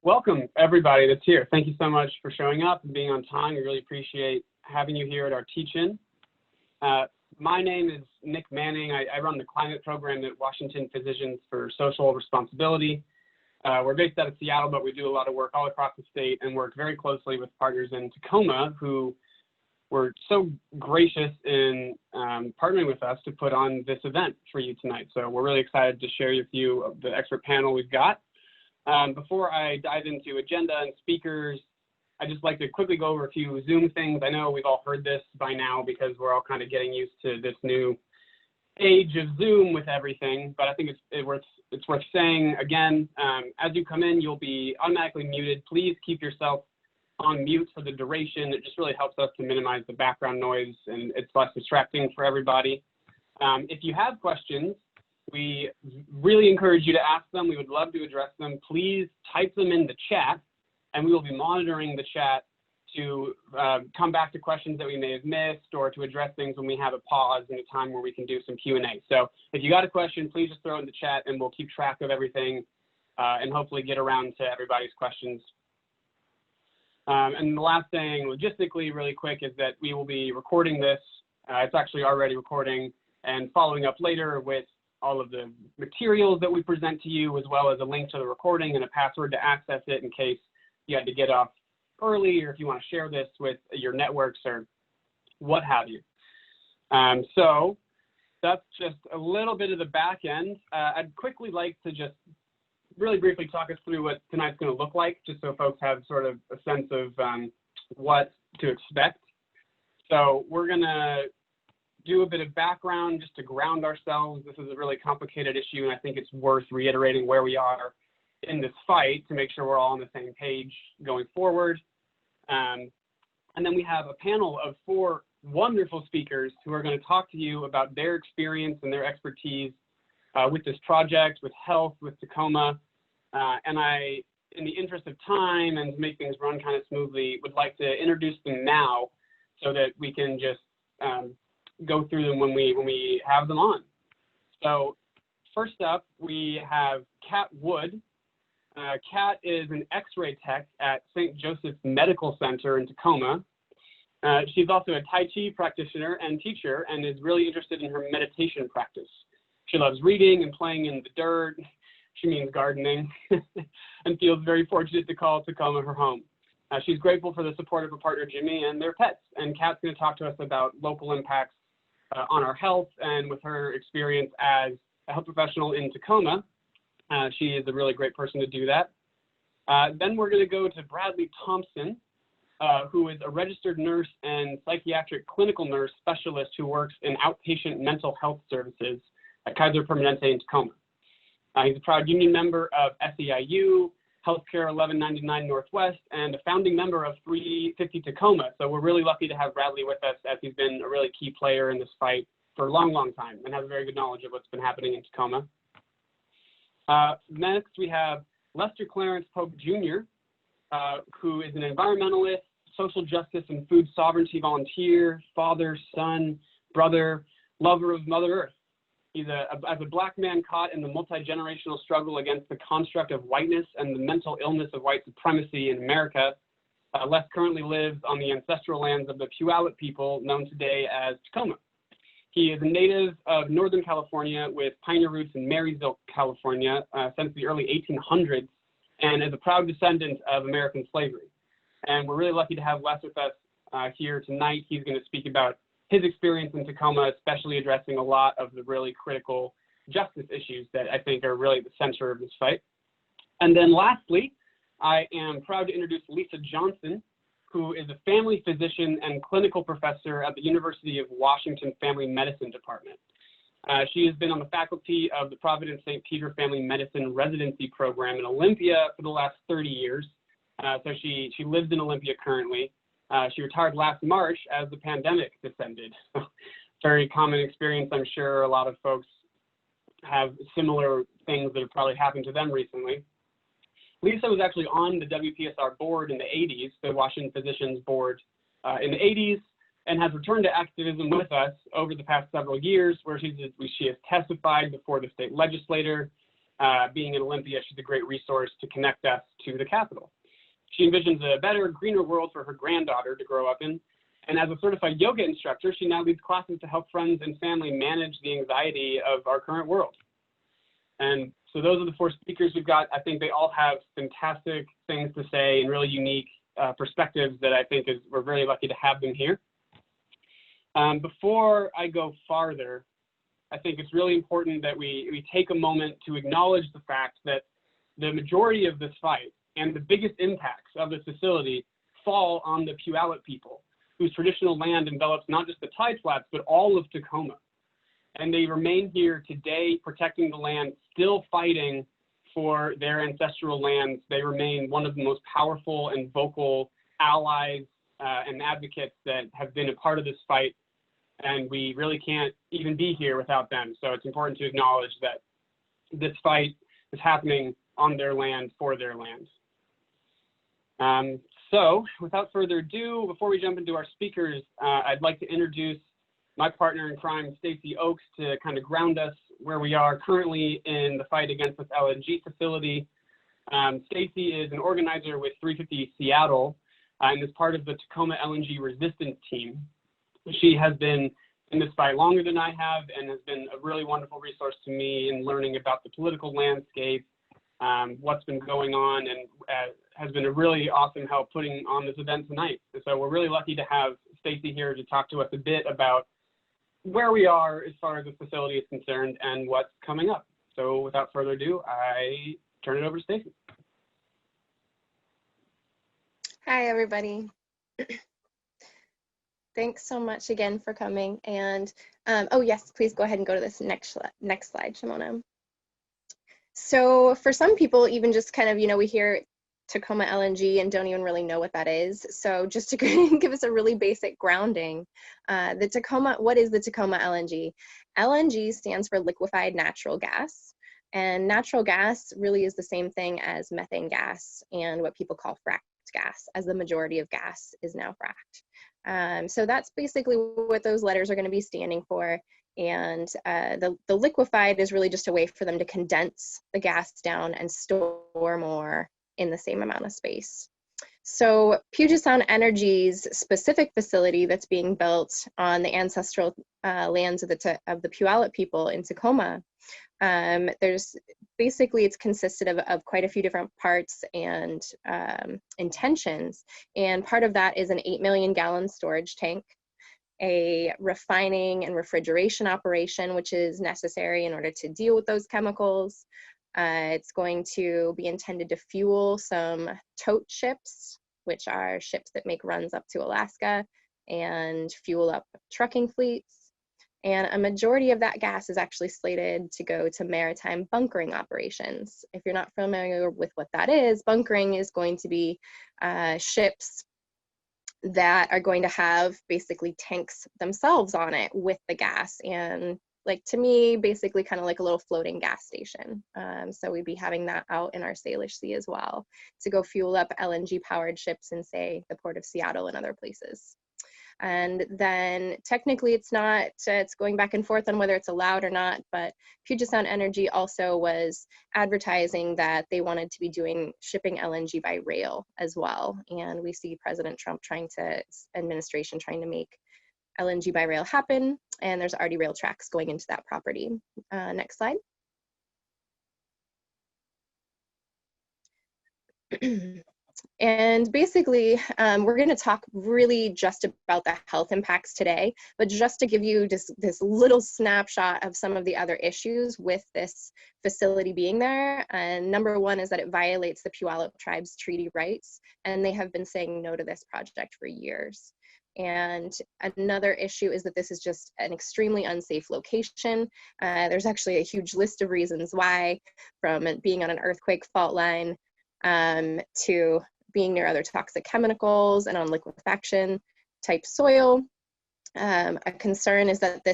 Welcome, everybody that's here. Thank you so much for showing up and being on time. We really appreciate having you here at our teach-in. My name is Nick Manning. I run the climate program at Washington Physicians for Social Responsibility. We're based out of Seattle, but we do a lot of work all across the state and work very closely with partners in Tacoma who were so gracious in partnering with us to put on this event for you tonight. So we're really excited to share with you the expert panel we've got. Before I dive into agenda and speakers, I'd just like to quickly go over a few Zoom things. I know we've all heard this by now because we're all kind of getting used to this new age of Zoom with everything, but I think it's worth saying again, as you come in, you'll be automatically muted. Please keep yourself on mute for the duration. It just really helps us to minimize the background noise and it's less distracting for everybody. If you have questions, we really encourage you to ask them. We would love to address them. Please type them in the chat, and we will be monitoring the chat to come back to questions that we may have missed or to address things when we have a pause in a time where we can do some Q&A. So if you got a question, please just throw it in the chat, and we'll keep track of everything and hopefully get around to everybody's questions. And the last thing, logistically, really quick, is that we will be recording this. It's actually already recording and following up later with all of the materials that we present to you, as well as a link to the recording and a password to access it in case you had to get off early or if you want to share this with your networks or what have you. So that's just a little bit of the back end. I'd quickly like to just really briefly talk us through what tonight's going to look like, just so folks have sort of a sense of what to expect. So we're going to do a bit of background just to ground ourselves. This is a really complicated issue, and I think it's worth reiterating where we are in this fight to make sure we're all on the same page going forward. And then we have a panel of 4 wonderful speakers who are going to talk to you about their experience and their expertise with this project, with health, with Tacoma. And I, in the interest of time and to make things run kind of smoothly, would like to introduce them now so that we can just go through them when we have them on. So first up, we have Kat Wood. Kat is an X-ray tech at St. Joseph's Medical Center in Tacoma. She's also a Tai Chi practitioner and teacher and is really interested in her meditation practice. She loves reading and playing in the dirt. She means gardening and feels very fortunate to call Tacoma her home. She's grateful for the support of her partner, Jimmy, and their pets. And Kat's going to talk to us about local impacts on our health, and with her experience as a health professional in Tacoma. She is a really great person to do that. Then we're going to go to Bradley Thompson, who is a registered nurse and psychiatric clinical nurse specialist who works in outpatient mental health services at Kaiser Permanente in Tacoma. He's a proud union member of SEIU, Healthcare 1199 Northwest, and a founding member of 350 Tacoma. So we're really lucky to have Bradley with us, as he's been a really key player in this fight for a long, long time and has a very good knowledge of what's been happening in Tacoma. Next, we have Lester Clarence Pope Jr., who is an environmentalist, social justice and food sovereignty volunteer, father, son, brother, lover of Mother Earth. He's as a Black man caught in the multi-generational struggle against the construct of whiteness and the mental illness of white supremacy in America. Les currently lives on the ancestral lands of the Puyallup people, known today as Tacoma. He is a native of Northern California with pioneer roots in Marysville, California, since the early 1800s, and is a proud descendant of American slavery. And we're really lucky to have Les with us here tonight. He's going to speak about his experience in Tacoma, especially addressing a lot of the really critical justice issues that I think are really at the center of this fight. And then lastly, I am proud to introduce Lisa Johnson, who is a family physician and clinical professor at the University of Washington Family Medicine Department. She has been on the faculty of the Providence St. Peter Family Medicine Residency Program in Olympia for the last 30 years. So she lives in Olympia currently. She retired last March as the pandemic descended. Very common experience. I'm sure a lot of folks have similar things that have probably happened to them recently. Lisa was actually on the WPSR board in the 80s, the Washington Physicians Board in the 80s, and has returned to activism with us over the past several years, where she has testified before the state legislature, being in Olympia, she's a great resource to connect us to the capital. She envisions a better, greener world for her granddaughter to grow up in. And as a certified yoga instructor, she now leads classes to help friends and family manage the anxiety of our current world. And so those are the 4 speakers we've got. I think they all have fantastic things to say and really unique perspectives that I think we're very lucky to have them here. Before I go farther, I think it's really important that we take a moment to acknowledge the fact that the majority of this fight and the biggest impacts of this facility fall on the Puyallup people, whose traditional land envelops not just the Tideflats, but all of Tacoma. And they remain here today, protecting the land, still fighting for their ancestral lands. They remain one of the most powerful and vocal allies and advocates that have been a part of this fight. And we really can't even be here without them. So it's important to acknowledge that this fight is happening on their land, for their land. So without further ado, before we jump into our speakers, I'd like to introduce my partner in crime, Stacey Oakes, to kind of ground us where we are currently in the fight against this LNG facility. Stacey is an organizer with 350 Seattle and is part of the Tacoma LNG resistance team. She has been in this fight longer than I have and has been a really wonderful resource to me in learning about the political landscape, what's been going on, and has been a really awesome help putting on this event tonight. And so we're really lucky to have Stacey here to talk to us a bit about where we are as far as the facility is concerned and what's coming up. So without further ado, I turn it over to Stacey. Hi, everybody. Thanks so much again for coming. And oh yes, please go ahead and go to this next slide, Shimona. So for some people, even just kind of, we hear Tacoma LNG and don't even really know what that is. So just to give us a really basic grounding, what is the Tacoma LNG? LNG stands for liquefied natural gas. And natural gas really is the same thing as methane gas and what people call fracked gas, as the majority of gas is now fracked. So that's basically what those letters are going to be standing for. And the liquefied is really just a way for them to condense the gas down and store more in the same amount of space. So Puget Sound Energy's specific facility that's being built on the ancestral lands of the Puyallup people in Tacoma, it's consisted of quite a few different parts and intentions. And part of that is an 8 million gallon storage tank, a refining and refrigeration operation, which is necessary in order to deal with those chemicals. It's going to be intended to fuel some tote ships, which are ships that make runs up to Alaska and fuel up trucking fleets. And a majority of that gas is actually slated to go to maritime bunkering operations. If you're not familiar with what that is, bunkering is going to be ships that are going to have basically tanks themselves on it with the gas, and like, to me, basically kind of like a little floating gas station. So we'd be having that out in our Salish Sea as well to go fuel up LNG powered ships in, say, the Port of Seattle and other places. And then technically it's going back and forth on whether it's allowed or not, but Puget Sound Energy also was advertising that they wanted to be shipping LNG by rail as well. And we see President Trump administration trying to make LNG by rail happen, and there's already rail tracks going into that property. Next slide. And basically, we're going to talk really just about the health impacts today, but just to give you this little snapshot of some of the other issues with this facility being there. And number one is that it violates the Puyallup Tribe's treaty rights, and they have been saying no to this project for years. And another issue is that this is just an extremely unsafe location. There's actually a huge list of reasons why, from it being on an earthquake fault line to being near other toxic chemicals and on liquefaction type soil. A concern is that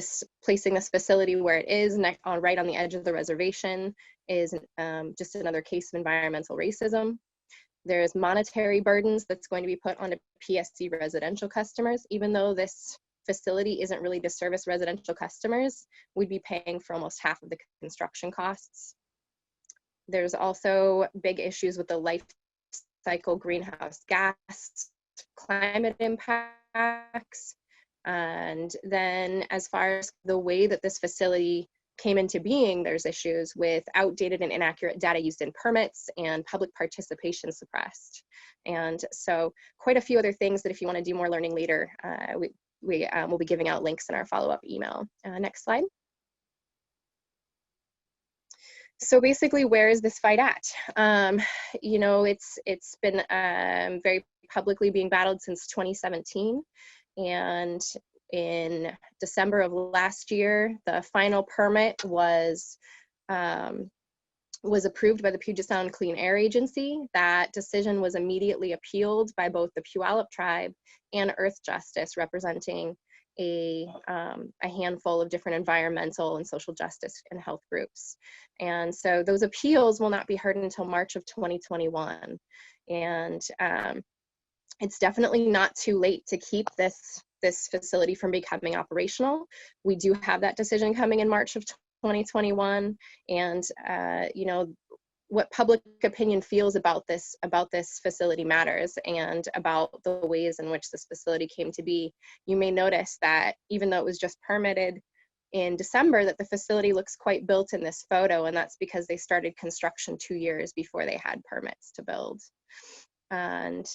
placing this facility where it is right on the edge of the reservation is just another case of environmental racism. There's monetary burdens that's going to be put onto PSC residential customers. Even though this facility isn't really to service residential customers, we'd be paying for almost half of the construction costs. There's also big issues with the life cycle greenhouse gas, climate impacts. And then as far as the way that this facility came into being, there's issues with outdated and inaccurate data used in permits and public participation suppressed. And so quite a few other things that if you want to do more learning later, we will be giving out links in our follow-up email. Next slide. So basically, where is this fight at? You know, it's been very publicly being battled since 2017. And in December of last year, the final permit was approved by the Puget Sound Clean Air Agency. That decision was immediately appealed by both the Puyallup Tribe and Earth Justice, representing a handful of different environmental and social justice and health groups. And so those appeals will not be heard until March of 2021. And it's definitely not too late to keep this facility from becoming operational. We do have that decision coming in March of 2021, and you know, what public opinion feels about this facility matters, and about the ways in which this facility came to be. You may notice that even though it was just permitted in December, that the facility looks quite built in this photo, and that's because they started construction 2 years before they had permits to build. And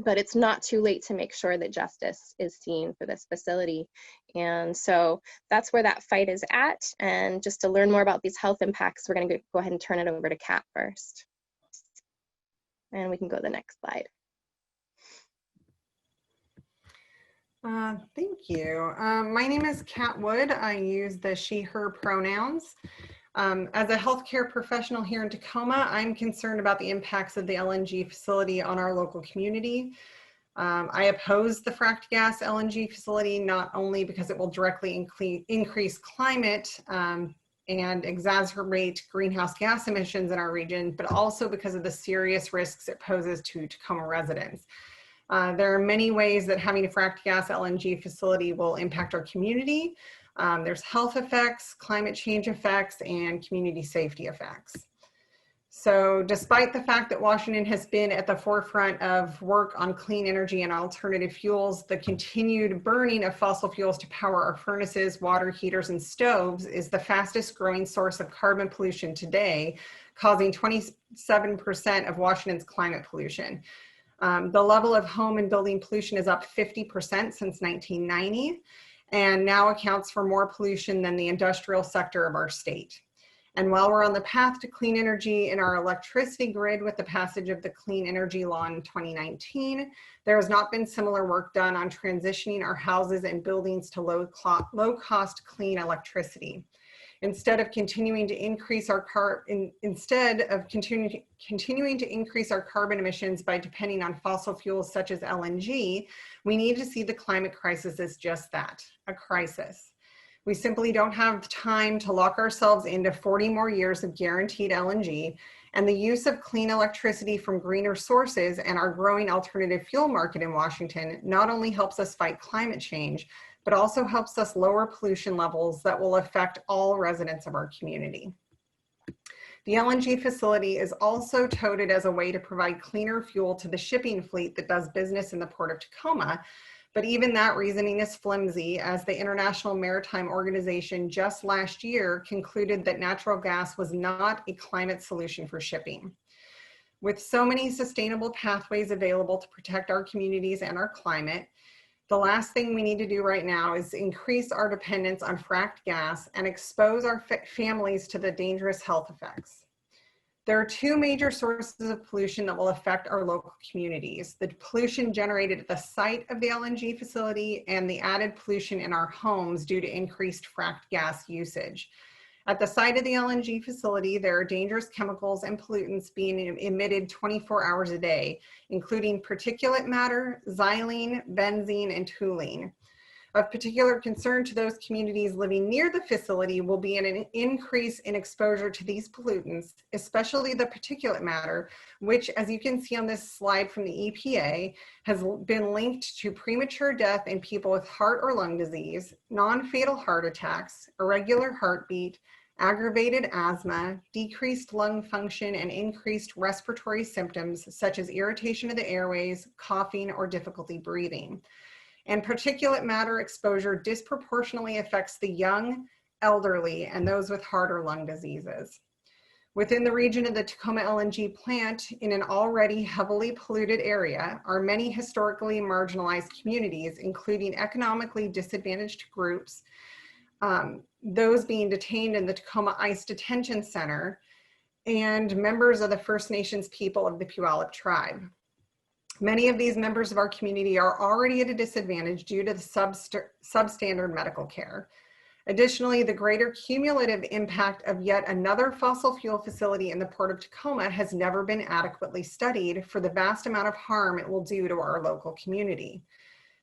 but it's not too late to make sure that justice is seen for this facility. And so that's where that fight is at. And just to learn more about these health impacts, we're going to go ahead and turn it over to Kat first. And we can go to the next slide. Thank you. My name is Kat Wood. I use the she, her pronouns. As a healthcare professional here in Tacoma, I'm concerned about the impacts of the LNG facility on our local community. I oppose the fracked gas LNG facility, not only because it will directly increase climate and exacerbate greenhouse gas emissions in our region, but also because of the serious risks it poses to Tacoma residents. There are many ways that having a fracked gas LNG facility will impact our community. There's health effects, climate change effects, and community safety effects. So despite the fact that Washington has been at the forefront of work on clean energy and alternative fuels, the continued burning of fossil fuels to power our furnaces, water heaters, and stoves is the fastest growing source of carbon pollution today, causing 27% of Washington's climate pollution. The level of home and building pollution is up 50% since 1990. And now accounts for more pollution than the industrial sector of our state. And while we're on the path to clean energy in our electricity grid with the passage of the Clean Energy Law in 2019, there has not been similar work done on transitioning our houses and buildings to low-cost clean electricity. Instead of continuing to increase our carbon emissions by depending on fossil fuels such as LNG, we need to see the climate crisis as just that, a crisis. We simply don't have time to lock ourselves into 40 more years of guaranteed LNG, and the use of clean electricity from greener sources and our growing alternative fuel market in Washington not only helps us fight climate change, but also helps us lower pollution levels that will affect all residents of our community. The LNG facility is also touted as a way to provide cleaner fuel to the shipping fleet that does business in the Port of Tacoma, but even that reasoning is flimsy, as the International Maritime Organization just last year concluded that natural gas was not a climate solution for shipping. With so many sustainable pathways available to protect our communities and our climate, the last thing we need to do right now is increase our dependence on fracked gas and expose our families to the dangerous health effects. There are two major sources of pollution that will affect our local communities: the pollution generated at the site of the LNG facility and the added pollution in our homes due to increased fracked gas usage. At the site of the LNG facility, there are dangerous chemicals and pollutants being emitted 24 hours a day, including particulate matter, xylene, benzene, and toluene. Of particular concern to those communities living near the facility will be an increase in exposure to these pollutants, especially the particulate matter, which, as you can see on this slide from the EPA, has been linked to premature death in people with heart or lung disease, non-fatal heart attacks, irregular heartbeat, aggravated asthma, decreased lung function, and increased respiratory symptoms such as irritation of the airways, coughing, or difficulty breathing. And particulate matter exposure disproportionately affects the young, elderly, and those with heart or lung diseases. Within the region of the Tacoma LNG plant, in an already heavily polluted area, are many historically marginalized communities, including economically disadvantaged groups, those being detained in the Tacoma ICE Detention Center, and members of the First Nations people of the Puyallup Tribe. Many of these members of our community are already at a disadvantage due to the substandard medical care. Additionally, the greater cumulative impact of yet another fossil fuel facility in the Port of Tacoma has never been adequately studied for the vast amount of harm it will do to our local community.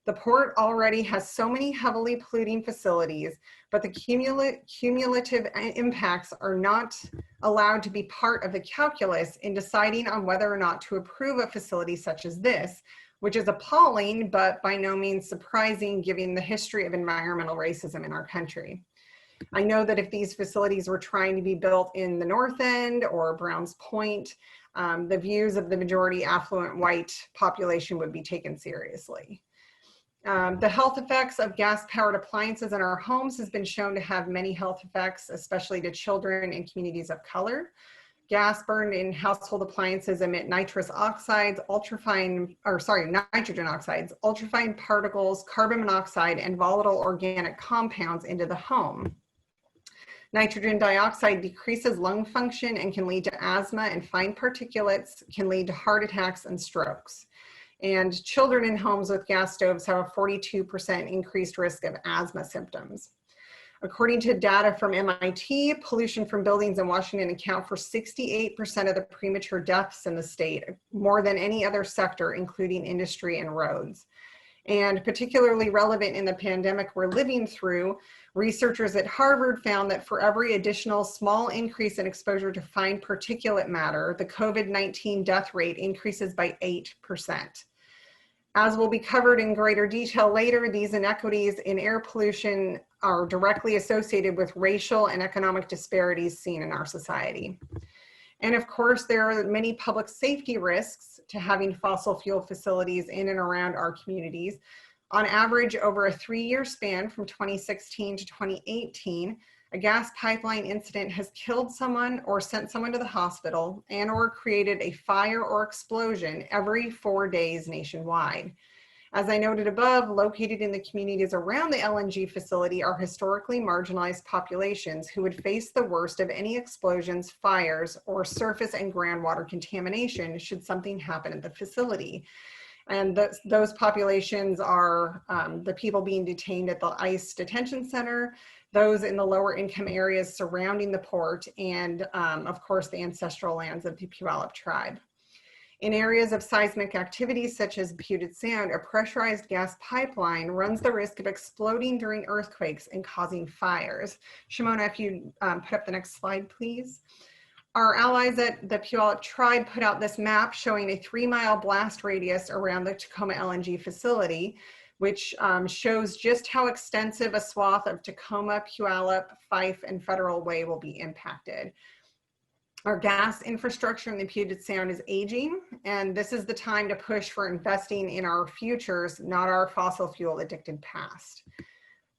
The port already has so many heavily polluting facilities, but the cumulative impacts are not allowed to be part of the calculus in deciding on whether or not to approve a facility such as this, which is appalling, but by no means surprising given the history of environmental racism in our country. I know that if these facilities were trying to be built in the North End or Browns Point, the views of the majority affluent white population would be taken seriously. The health effects of gas-powered appliances in our homes has been shown to have many health effects, especially to children and communities of color. Gas burned in household appliances emit nitrous oxides, nitrogen oxides, ultrafine particles, carbon monoxide, and volatile organic compounds into the home. Nitrogen dioxide decreases lung function and can lead to asthma, and fine particulates can lead to heart attacks and strokes. And children in homes with gas stoves have a 42% increased risk of asthma symptoms. According to data from MIT, pollution from buildings in Washington account for 68% of the premature deaths in the state, more than any other sector, including industry and roads. And particularly relevant in the pandemic we're living through, researchers at Harvard found that for every additional small increase in exposure to fine particulate matter, the COVID-19 death rate increases by 8%. As will be covered in greater detail later, these inequities in air pollution are directly associated with racial and economic disparities seen in our society. And of course, there are many public safety risks to having fossil fuel facilities in and around our communities. On average, over a 3-year span from 2016 to 2018, a gas pipeline incident has killed someone or sent someone to the hospital and or created a fire or explosion every 4 days nationwide. As I noted above, located in the communities around the LNG facility are historically marginalized populations who would face the worst of any explosions, fires, or surface and groundwater contamination should something happen at the facility. And those populations are the people being detained at the ICE detention center, those in the lower income areas surrounding the port, and of course the ancestral lands of the Puyallup Tribe. In areas of seismic activity such as Puget Sound, a pressurized gas pipeline runs the risk of exploding during earthquakes and causing fires. Shimona, if you put up the next slide, please. Our allies at the Puyallup Tribe put out this map showing a 3-mile blast radius around the Tacoma LNG facility, which shows just how extensive a swath of Tacoma, Puyallup, Fife, and Federal Way will be impacted. Our gas infrastructure in the Puget Sound is aging, and this is the time to push for investing in our futures, not our fossil fuel addicted past.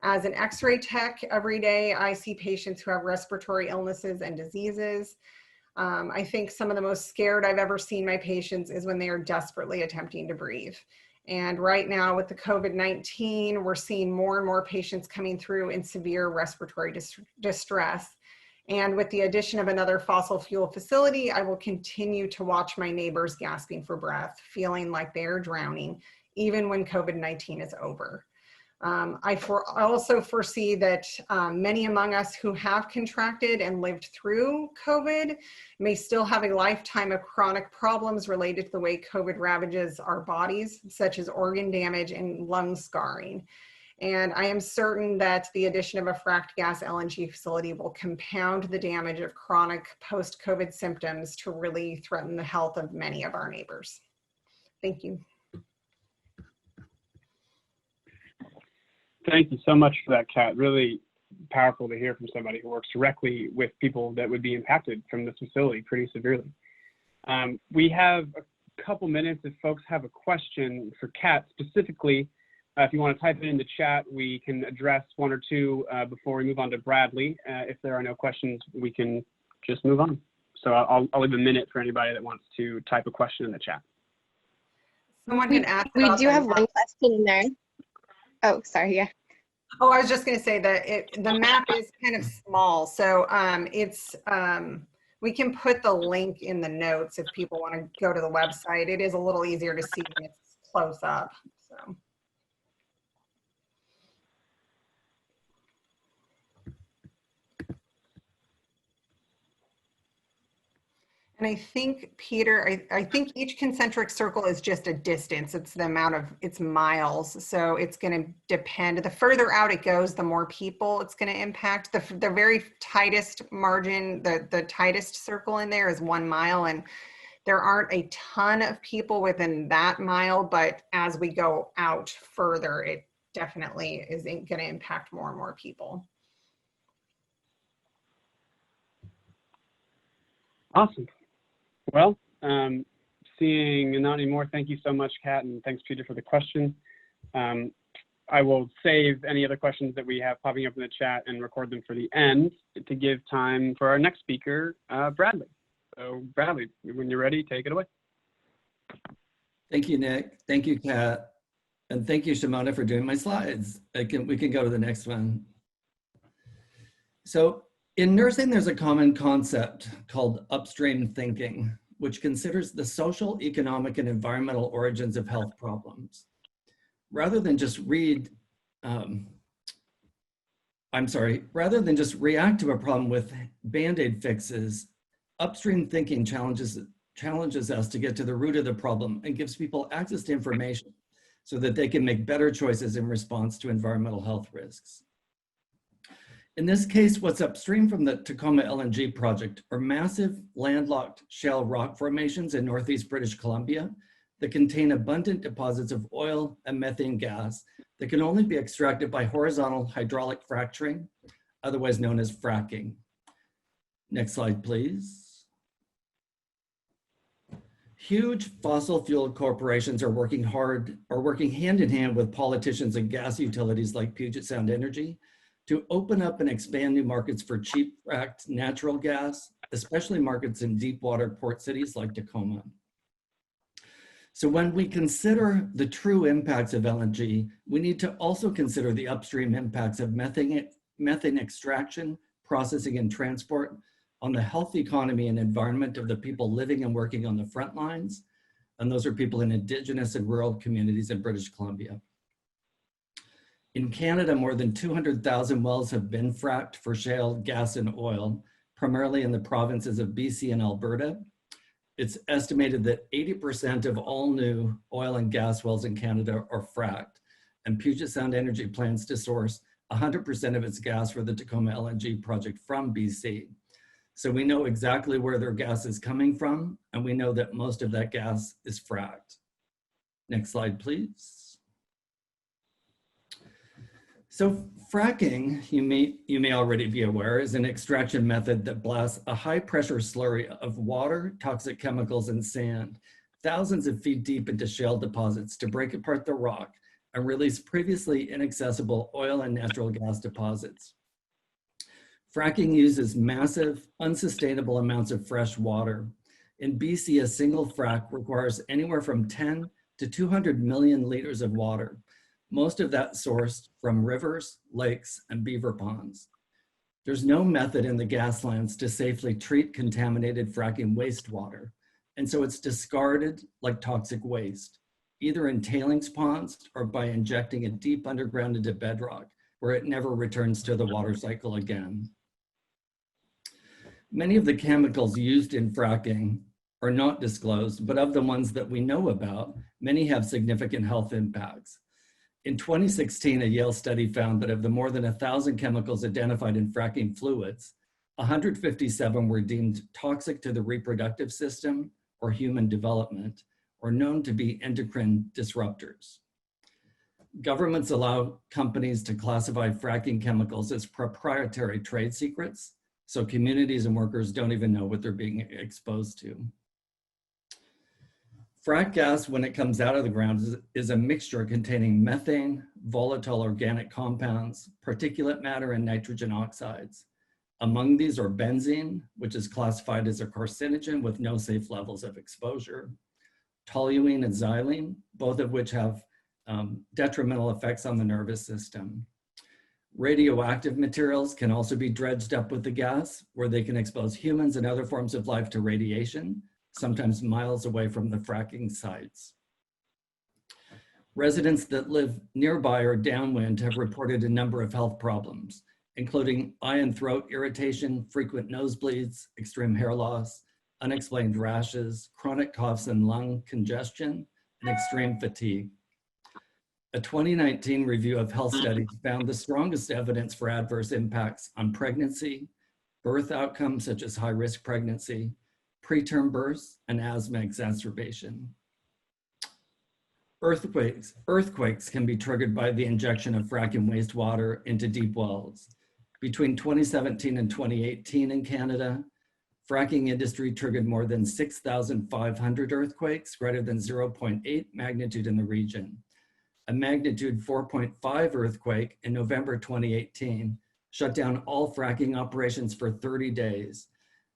As an X-ray tech, every day I see patients who have respiratory illnesses and diseases. I think some of the most scared I've ever seen my patients is when they are desperately attempting to breathe. And right now with the COVID-19, we're seeing more and more patients coming through in severe respiratory distress. And with the addition of another fossil fuel facility, I will continue to watch my neighbors gasping for breath, feeling like they're drowning, even when COVID-19 is over. I also foresee that many among us who have contracted and lived through COVID may still have a lifetime of chronic problems related to the way COVID ravages our bodies, such as organ damage and lung scarring. And I am certain that the addition of a fracked gas LNG facility will compound the damage of chronic post-COVID symptoms to really threaten the health of many of our neighbors. Thank you. Thank you so much for that, Kat. Really powerful to hear from somebody who works directly with people that would be impacted from this facility pretty severely. We have a couple minutes if folks have a question for Kat specifically. If you want to type it in the chat, we can address one or two before we move on to Bradley. If there are no questions, we can just move on. So I'll leave a minute for anybody that wants to type a question in the chat. Someone had asked We about do the have map. one question in there. Oh, sorry, yeah. Oh, I was just going to say that the map is kind of small, so we can put the link in the notes if people want to go to the website. It is a little easier to see when it's close up. So. And I think, Peter, I think each concentric circle is just a distance. It's the amount of, it's miles. So it's going to depend. The further out it goes, the more people it's going to impact. The very tightest margin, the tightest circle in there is 1 mile. And there aren't a ton of people within that mile. But as we go out further, it definitely is going to impact more and more people. Awesome. Well, seeing not anymore, thank you so much, Kat, and thanks, Peter, for the question. I will save any other questions that we have popping up in the chat and record them for the end to give time for our next speaker, Bradley. So, Bradley, when you're ready, take it away. Thank you, Nick. Thank you, Kat. And thank you, Shimona, for doing my slides. We can go to the next one. So, in nursing, there's a common concept called upstream thinking, which considers the social, economic, and environmental origins of health problems. Rather than just react to a problem with Band-Aid fixes, upstream thinking challenges us to get to the root of the problem and gives people access to information so that they can make better choices in response to environmental health risks. In this case, what's upstream from the Tacoma LNG project are massive landlocked shale rock formations in Northeast British Columbia that contain abundant deposits of oil and methane gas that can only be extracted by horizontal hydraulic fracturing, otherwise known as fracking. Next slide, please. Huge fossil fuel corporations are working hand in hand with politicians and gas utilities like Puget Sound Energy to open up and expand new markets for cheap fracked natural gas, especially markets in deep water port cities like Tacoma. So when we consider the true impacts of LNG, we need to also consider the upstream impacts of methane extraction, processing, and transport on the health economy and environment of the people living and working on the front lines. And those are people in indigenous and rural communities in British Columbia. In Canada, more than 200,000 wells have been fracked for shale gas and oil, primarily in the provinces of BC and Alberta. It's estimated that 80% of all new oil and gas wells in Canada are fracked, and Puget Sound Energy plans to source 100% of its gas for the Tacoma LNG project from BC. So we know exactly where their gas is coming from, and we know that most of that gas is fracked. Next slide, please. So fracking, you may already be aware, is an extraction method that blasts a high pressure slurry of water, toxic chemicals, and sand thousands of feet deep into shale deposits to break apart the rock and release previously inaccessible oil and natural gas deposits. Fracking uses massive, unsustainable amounts of fresh water. In BC, a single frack requires anywhere from 10 to 200 million liters of water. Most of that sourced from rivers, lakes, and beaver ponds. There's no method in the gaslands to safely treat contaminated fracking wastewater, and so it's discarded like toxic waste, either in tailings ponds or by injecting it deep underground into bedrock, where it never returns to the water cycle again. Many of the chemicals used in fracking are not disclosed, but of the ones that we know about, many have significant health impacts. In 2016, a Yale study found that of the more than 1,000 chemicals identified in fracking fluids, 157 were deemed toxic to the reproductive system or human development, or known to be endocrine disruptors. Governments allow companies to classify fracking chemicals as proprietary trade secrets, so communities and workers don't even know what they're being exposed to. Frack gas, when it comes out of the ground, is a mixture containing methane, volatile organic compounds, particulate matter, and nitrogen oxides. Among these are benzene, which is classified as a carcinogen with no safe levels of exposure, toluene and xylene, both of which have detrimental effects on the nervous system. Radioactive materials can also be dredged up with the gas, where they can expose humans and other forms of life to radiation, sometimes miles away from the fracking sites. Residents that live nearby or downwind have reported a number of health problems, including eye and throat irritation, frequent nosebleeds, extreme hair loss, unexplained rashes, chronic coughs and lung congestion, and extreme fatigue. A 2019 review of health studies found the strongest evidence for adverse impacts on pregnancy, birth outcomes such as high-risk pregnancy, preterm births, and asthma exacerbation. Earthquakes can be triggered by the injection of fracking wastewater into deep wells. Between 2017 and 2018 in Canada, fracking industry triggered more than 6,500 earthquakes, greater than 0.8 magnitude in the region. A magnitude 4.5 earthquake in November 2018 shut down all fracking operations for 30 days,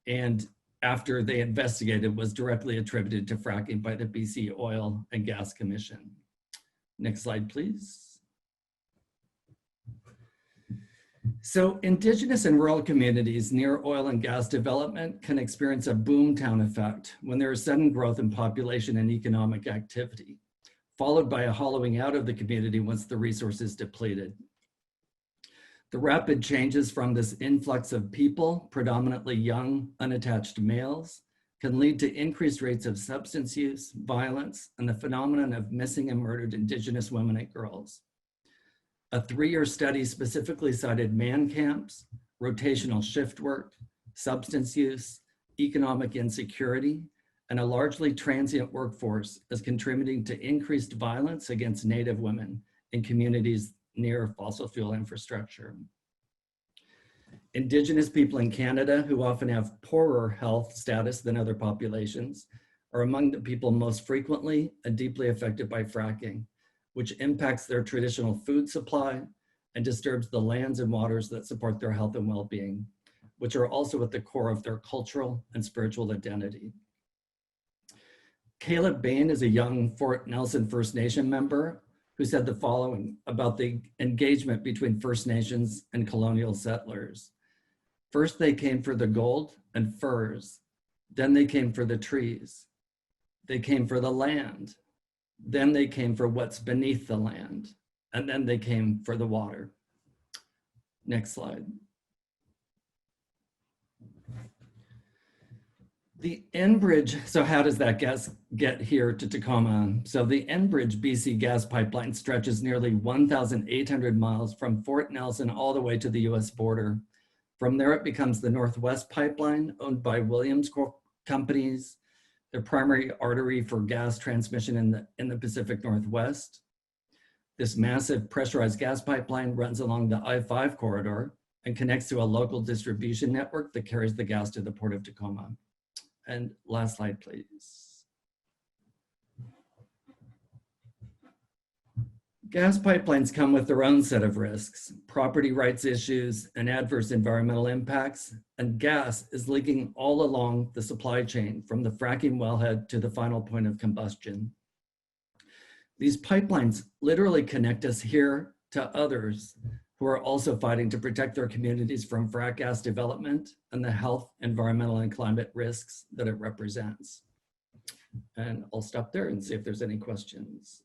and after they investigated, was directly attributed to fracking by the BC Oil and Gas Commission. Next slide, please. So Indigenous and rural communities near oil and gas development can experience a boomtown effect when there is sudden growth in population and economic activity, followed by a hollowing out of the community once the resource is depleted. The rapid changes from this influx of people, predominantly young, unattached males, can lead to increased rates of substance use, violence, and the phenomenon of missing and murdered Indigenous women and girls. A 3-year study specifically cited man camps, rotational shift work, substance use, economic insecurity, and a largely transient workforce as contributing to increased violence against Native women in communities near fossil fuel infrastructure. Indigenous people in Canada, who often have poorer health status than other populations, are among the people most frequently and deeply affected by fracking, which impacts their traditional food supply and disturbs the lands and waters that support their health and well-being, which are also at the core of their cultural and spiritual identity. Caleb Bain is a young Fort Nelson First Nation member who said the following about the engagement between First Nations and colonial settlers. First, they came for the gold and furs. Then they came for the trees. They came for the land. Then they came for what's beneath the land. And then they came for the water. Next slide. The Enbridge, so how does that gas get here to Tacoma? So the Enbridge BC gas pipeline stretches nearly 1,800 miles from Fort Nelson all the way to the US border. From there, it becomes the Northwest Pipeline, owned by Williams companies, their primary artery for gas transmission in the Pacific Northwest. This massive pressurized gas pipeline runs along the I-5 corridor and connects to a local distribution network that carries the gas to the Port of Tacoma. And last slide, please. Gas pipelines come with their own set of risks, property rights issues, and adverse environmental impacts, and gas is leaking all along the supply chain from the fracking wellhead to the final point of combustion. These pipelines literally connect us here to others who are also fighting to protect their communities from frack gas development and the health, environmental, and climate risks that it represents. And I'll stop there and see if there's any questions.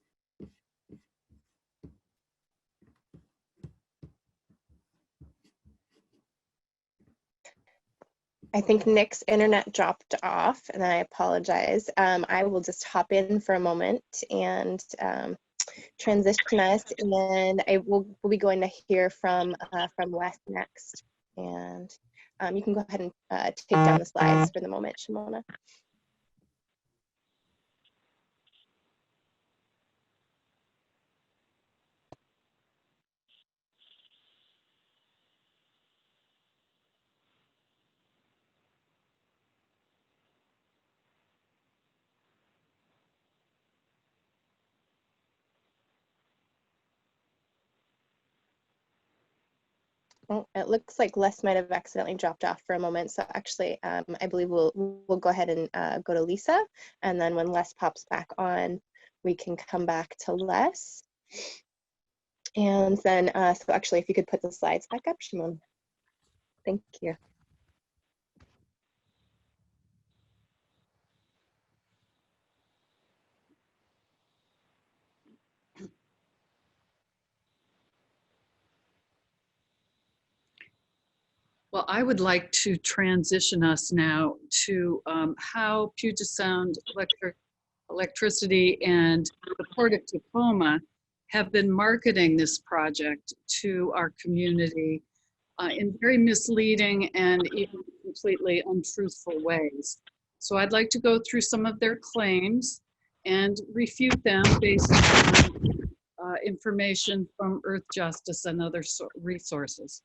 I think Nick's internet dropped off, and I apologize. I will just hop in for a moment and transition us, and then we'll be going to hear from Wes next. And you can go ahead and take down the slides for the moment, Shimona. Oh, it looks like Les might have accidentally dropped off for a moment. So actually, I believe we'll go ahead and go to Lisa. And then when Les pops back on, we can come back to Les. And then, so actually, if you could put the slides back up, Shimon. Thank you. Well, I would like to transition us now to how Puget Sound Electricity and the Port of Tacoma have been marketing this project to our community in very misleading and even completely untruthful ways. So I'd like to go through some of their claims and refute them based on information from Earth Justice and other resources.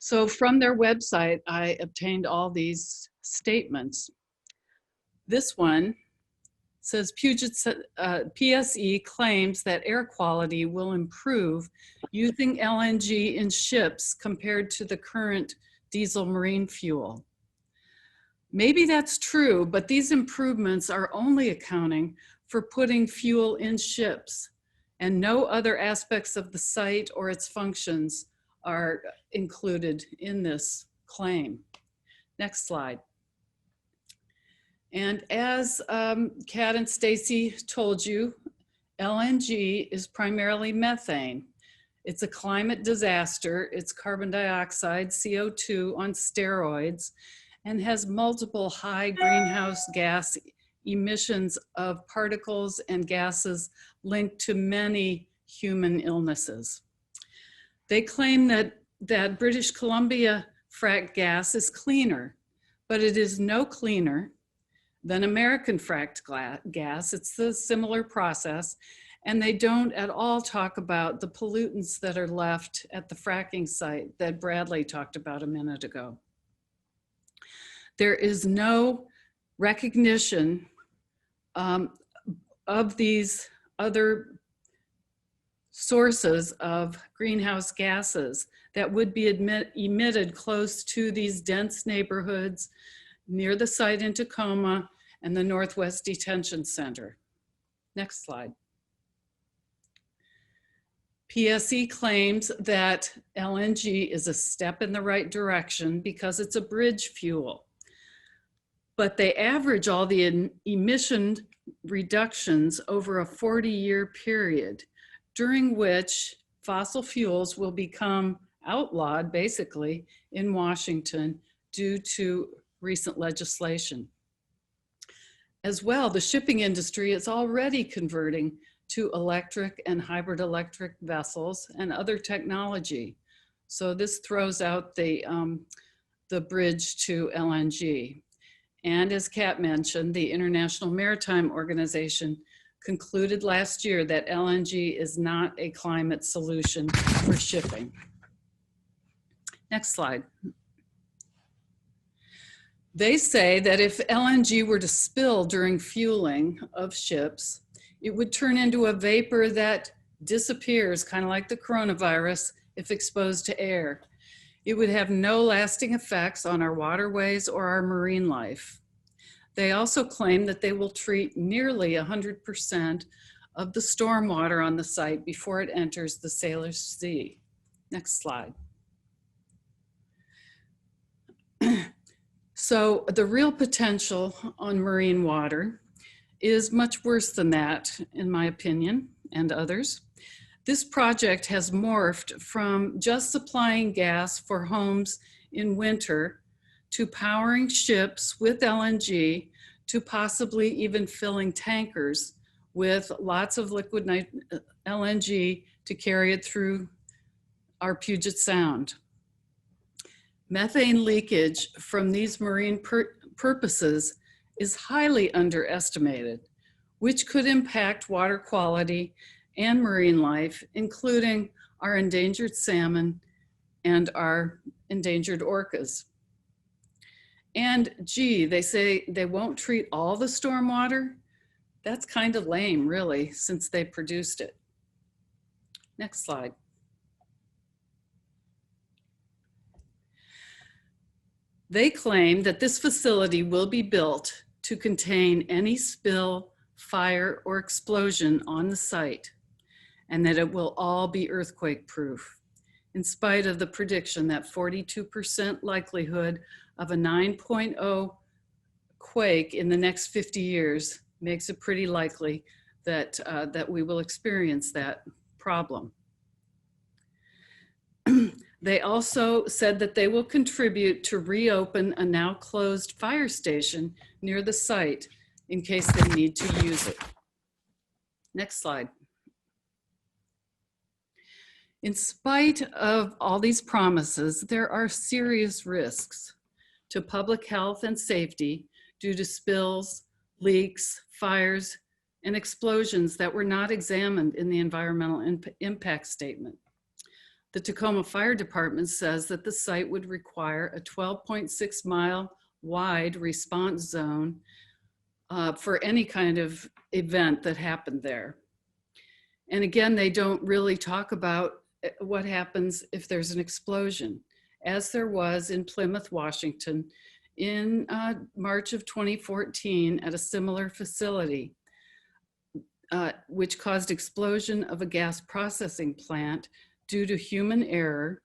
So from their website, I obtained all these statements. This one says Puget PSE claims that air quality will improve using LNG in ships compared to the current diesel marine fuel. Maybe that's true, but these improvements are only accounting for putting fuel in ships, and no other aspects of the site or its functions are included in this claim. Next slide. And as Kat and Stacy told you, LNG is primarily methane. It's a climate disaster. It's carbon dioxide, CO2 on steroids, and has multiple high greenhouse gas emissions of particles and gases linked to many human illnesses. They claim that British Columbia fracked gas is cleaner, but it is no cleaner than American fracked gas. It's a similar process, and they don't at all talk about the pollutants that are left at the fracking site that Bradley talked about a minute ago. There is no recognition of these other sources of greenhouse gases that would be emitted close to these dense neighborhoods near the site in Tacoma and the Northwest Detention Center. Next slide. PSE claims that LNG is a step in the right direction because it's a bridge fuel, but they average all the emission reductions over a 40-year period, during which fossil fuels will become outlawed, basically, in Washington due to recent legislation. As well, the shipping industry is already converting to electric and hybrid electric vessels and other technology. So this throws out the bridge to LNG. And as Kat mentioned, the International Maritime Organization concluded last year that LNG is not a climate solution for shipping. Next slide. They say that if LNG were to spill during fueling of ships, it would turn into a vapor that disappears, kind of like the coronavirus, if exposed to air. It would have no lasting effects on our waterways or our marine life. They also claim that they will treat nearly 100% of the stormwater on the site before it enters the Salish Sea. Next slide. So the real potential on marine water is much worse than that, in my opinion, and others. This project has morphed from just supplying gas for homes in winter to powering ships with LNG, to possibly even filling tankers with lots of liquid LNG to carry it through our Puget Sound. Methane leakage from these marine purposes is highly underestimated, which could impact water quality and marine life, including our endangered salmon and our endangered orcas. And gee, they say they won't treat all the stormwater. That's kind of lame, really, since they produced it. Next slide. They claim that this facility will be built to contain any spill, fire, or explosion on the site, and that it will all be earthquake proof, in spite of the prediction that 42% likelihood of a 9.0 quake in the next 50 years makes it pretty likely that, that we will experience that problem. They also said that they will contribute to reopen a now closed fire station near the site in case they need to use it. Next slide. In spite of all these promises, there are serious risks to public health and safety due to spills, leaks, fires, and explosions that were not examined in the environmental impact statement. The Tacoma Fire Department says that the site would require a 12.6 mile wide response zone for any kind of event that happened there. And again, they don't really talk about what happens if there's an explosion, as there was in Plymouth, Washington in March of 2014 at a similar facility, which caused explosion of a gas processing plant due to human error,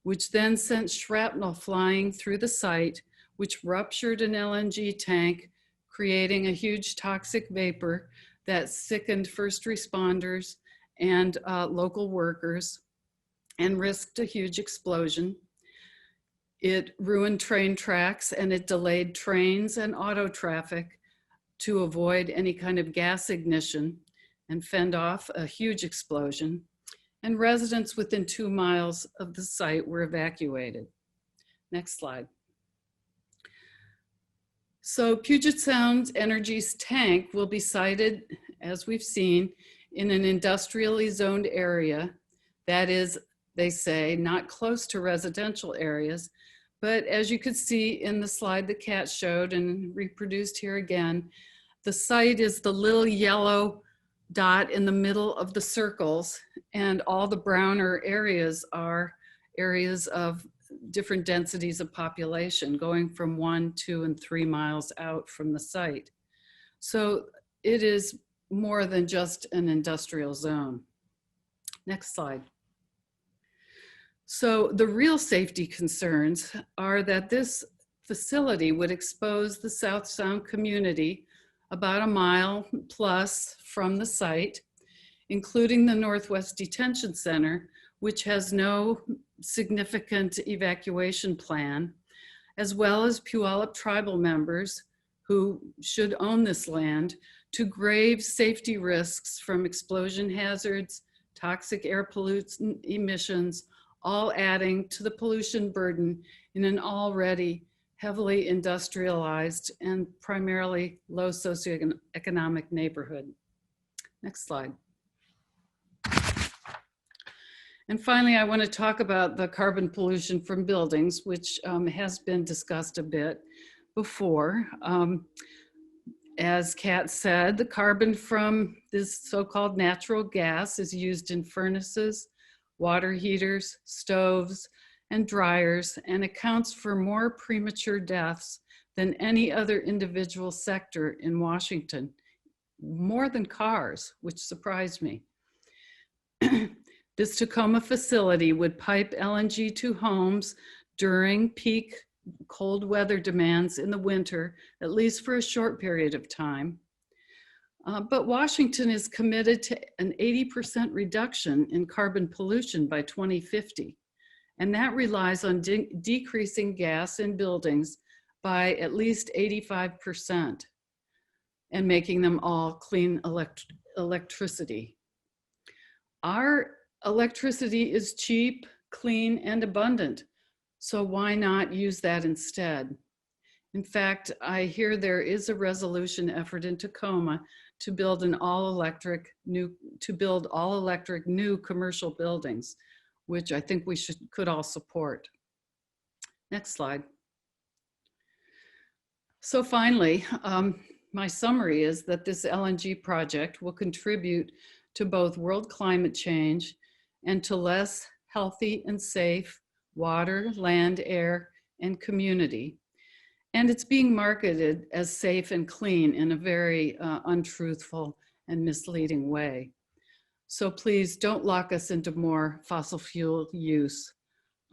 which then sent shrapnel flying through the site, which ruptured an LNG tank, creating a huge toxic vapor that sickened first responders and local workers and risked a huge explosion. It ruined train tracks and it delayed trains and auto traffic to avoid any kind of gas ignition and fend off a huge explosion. And residents within 2 miles of the site were evacuated. Next slide. So Puget Sound Energy's tank will be sited, as we've seen, in an industrially zoned area that is, they say, not close to residential areas. But as you could see in the slide that Kat showed and reproduced here again, the site is the little yellow dot in the middle of the circles, and all the browner areas are areas of different densities of population going from 1, 2, and 3 miles out from the site. So it is more than just an industrial zone. Next slide. So the real safety concerns are that this facility would expose the South Sound community about a mile plus from the site, including the Northwest Detention Center, which has no significant evacuation plan, as well as Puyallup tribal members who should own this land, to grave safety risks from explosion hazards, toxic air pollutant emissions, all adding to the pollution burden in an already heavily industrialized and primarily low socioeconomic neighborhood. Next slide. And finally, I want to talk about the carbon pollution from buildings, which has been discussed a bit before. As Kat said, the carbon from this so-called natural gas is used in furnaces, water heaters, stoves, and dryers, and accounts for more premature deaths than any other individual sector in Washington, more than cars, which surprised me. This Tacoma facility would pipe LNG to homes during peak cold weather demands in the winter, at least for a short period of time. But Washington is committed to an 80% reduction in carbon pollution by 2050. And that relies on decreasing gas in buildings by at least 85% and making them all clean electricity. Our electricity is cheap, clean, and abundant. So why not use that instead? In fact, I hear there is a resolution effort in Tacoma to build an all-electric new commercial buildings, which I think we could all support. Next slide. So finally, my summary is that this LNG project will contribute to both world climate change and to less healthy and safe water, land, air, and community. And it's being marketed as safe and clean in a very untruthful and misleading way. So please don't lock us into more fossil fuel use.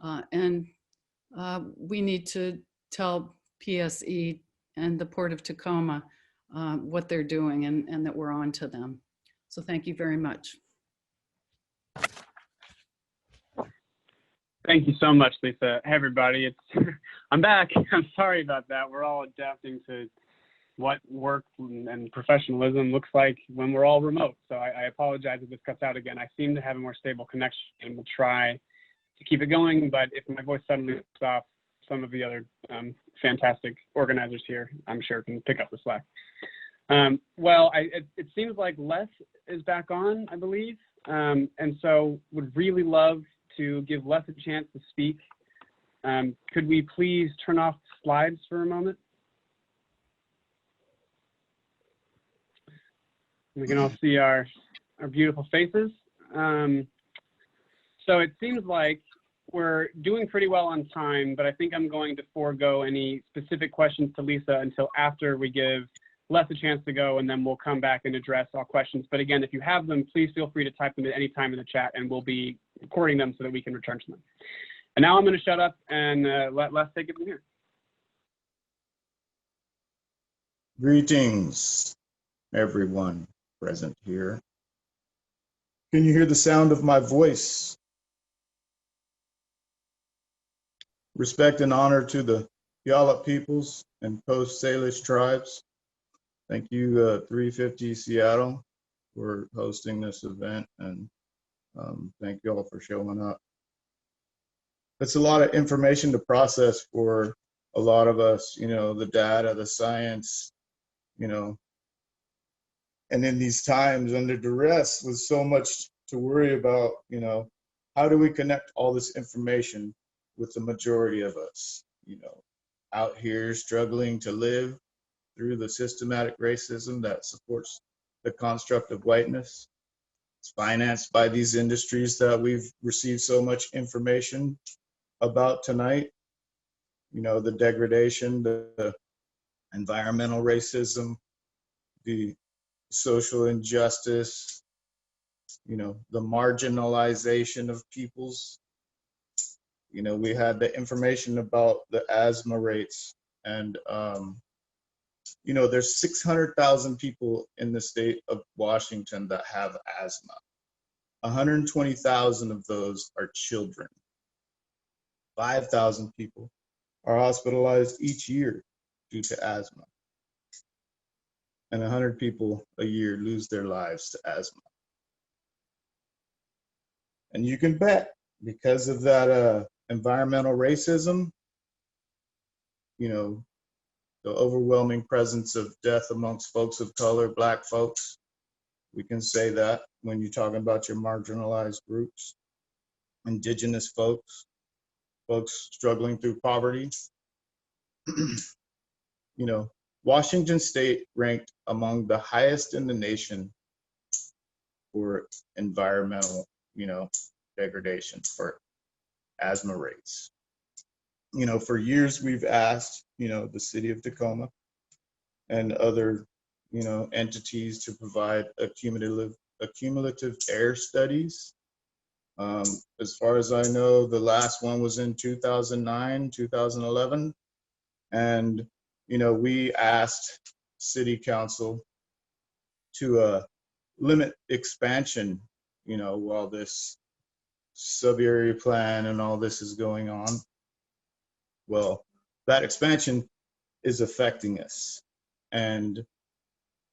We need to tell PSE and the Port of Tacoma what they're doing and that we're on to them. So thank you very much. Thank you so much, Lisa. Hey, everybody. I'm back. I'm sorry about that. We're all adapting to what work and professionalism looks like when we're all remote. So I apologize if this cuts out again. I seem to have a more stable connection and we'll try to keep it going. But if my voice suddenly cuts off, some of the other fantastic organizers here, I'm sure, can pick up the slack. It seems like Les is back on, I believe. And so would really love to give Les a chance to speak. Could we please turn off slides for a moment? We can all see our beautiful faces. So it seems like we're doing pretty well on time, but I think I'm going to forego any specific questions to Lisa until after we give Les a chance to go, and then we'll come back and address all questions. But again, if you have them, please feel free to type them at any time in the chat, and we'll be recording them so that we can return to them. And now I'm going to shut up and let Les take it from here. Greetings, everyone present here. Can you hear the sound of my voice? Respect and honor to the Puyallup peoples and Coast Salish tribes. Thank you, 350 Seattle, for hosting this event, and thank you all for showing up. It's a lot of information to process for a lot of us, you know, the data, the science, you know, and in these times under duress with so much to worry about, you know, how do we connect all this information with the majority of us, you know, out here struggling to live through the systematic racism that supports the construct of whiteness. It's financed by these industries that we've received so much information about tonight. You know, the degradation, the environmental racism, the social injustice, you know, the marginalization of peoples. You know, we had the information about the asthma rates, and you know, there's 600,000 people in the state of Washington that have asthma. 120,000 of those are children. 5,000 people are hospitalized each year due to asthma. And 100 people a year lose their lives to asthma. And you can bet, because of that environmental racism, you know, the overwhelming presence of death amongst folks of color, Black folks, we can say that when you're talking about your marginalized groups, indigenous folks, folks struggling through poverty. You know, Washington State ranked among the highest in the nation for environmental, you know, degradation, for asthma rates. You know, for years we've asked, you know, the city of Tacoma and other, you know, entities to provide cumulative air studies. As far as I know, the last one was in 2009, 2011. And, you know, we asked city council to limit expansion, you know, while this sub-area plan and all this is going on. Well, that expansion is affecting us. And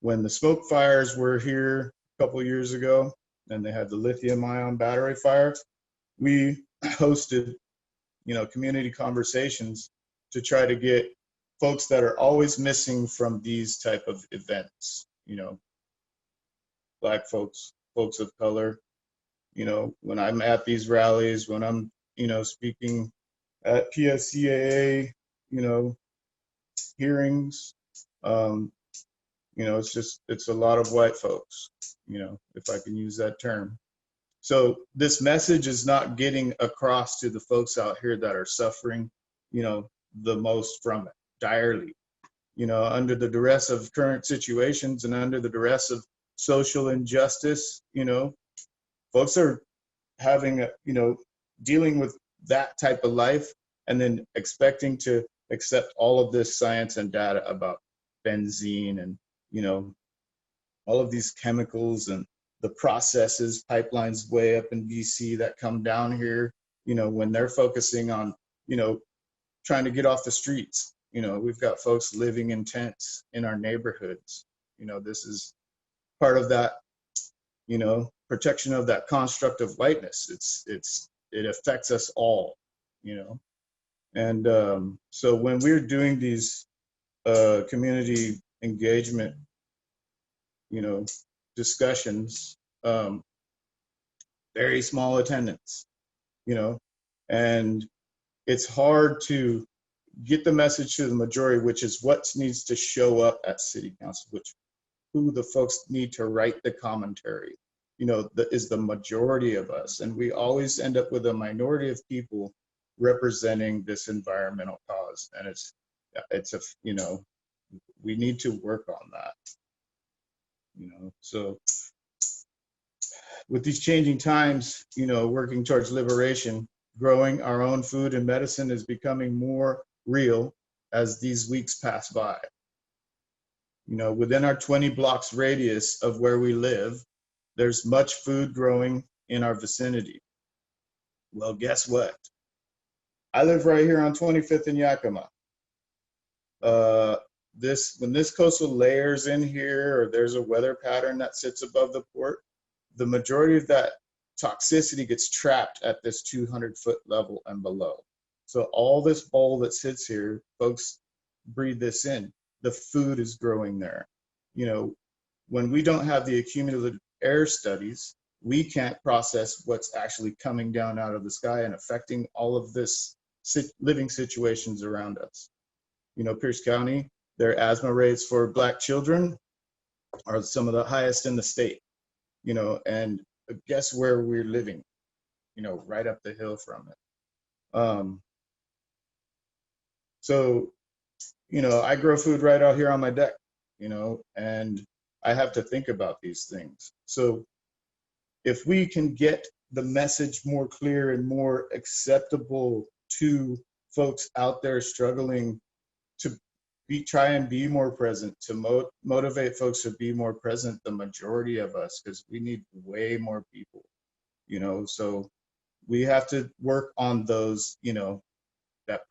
when the smoke fires were here a couple years ago, and they had the lithium-ion battery fire, we hosted, you know, community conversations to try to get folks that are always missing from these type of events, you know, Black folks, folks of color. You know, when I'm at these rallies, when I'm, you know, speaking at PSCAA, you know, hearings, you know, it's a lot of white folks, you know, if I can use that term. So this message is not getting across to the folks out here that are suffering, you know, the most from it. direly, you know, under the duress of current situations and under the duress of social injustice. You know, folks are having a, you know, dealing with that type of life and then expecting to accept all of this science and data about benzene and, you know, all of these chemicals and the processes, pipelines way up in BC that come down here, you know, when they're focusing on, you know, trying to get off the streets. You know, we've got folks living in tents in our neighborhoods. You know, this is part of that, you know, protection of that construct of whiteness. It affects us all, you know. And so when we're doing these community engagement, you know, discussions, very small attendance, you know, and it's hard to get the message to the majority, which is what needs to show up at city council, which who the folks need to write the commentary, you know, is the majority of us. And we always end up with a minority of people representing this environmental cause. And it's a, you know, we need to work on that, you know. So with these changing times, you know, working towards liberation, growing our own food and medicine is becoming more real as these weeks pass by. You know, within our 20 blocks radius of where we live, there's much food growing in our vicinity. Well, guess what? I live right here on 25th and Yakima. When this coastal layers in here, or there's a weather pattern that sits above the port, the majority of that toxicity gets trapped at this 200-foot level and below. So all this bowl that sits here, folks breathe this in. The food is growing there. You know, when we don't have the accumulative air studies, we can't process what's actually coming down out of the sky and affecting all of this living situations around us. You know, Pierce County, their asthma rates for Black children are some of the highest in the state. You know, and guess where we're living? You know, right up the hill from it. So, you know, I grow food right out here on my deck, you know, and I have to think about these things. So if we can get the message more clear and more acceptable to folks out there struggling to try and be more present, to motivate folks to be more present, the majority of us, because we need way more people, you know. So we have to work on those, you know, that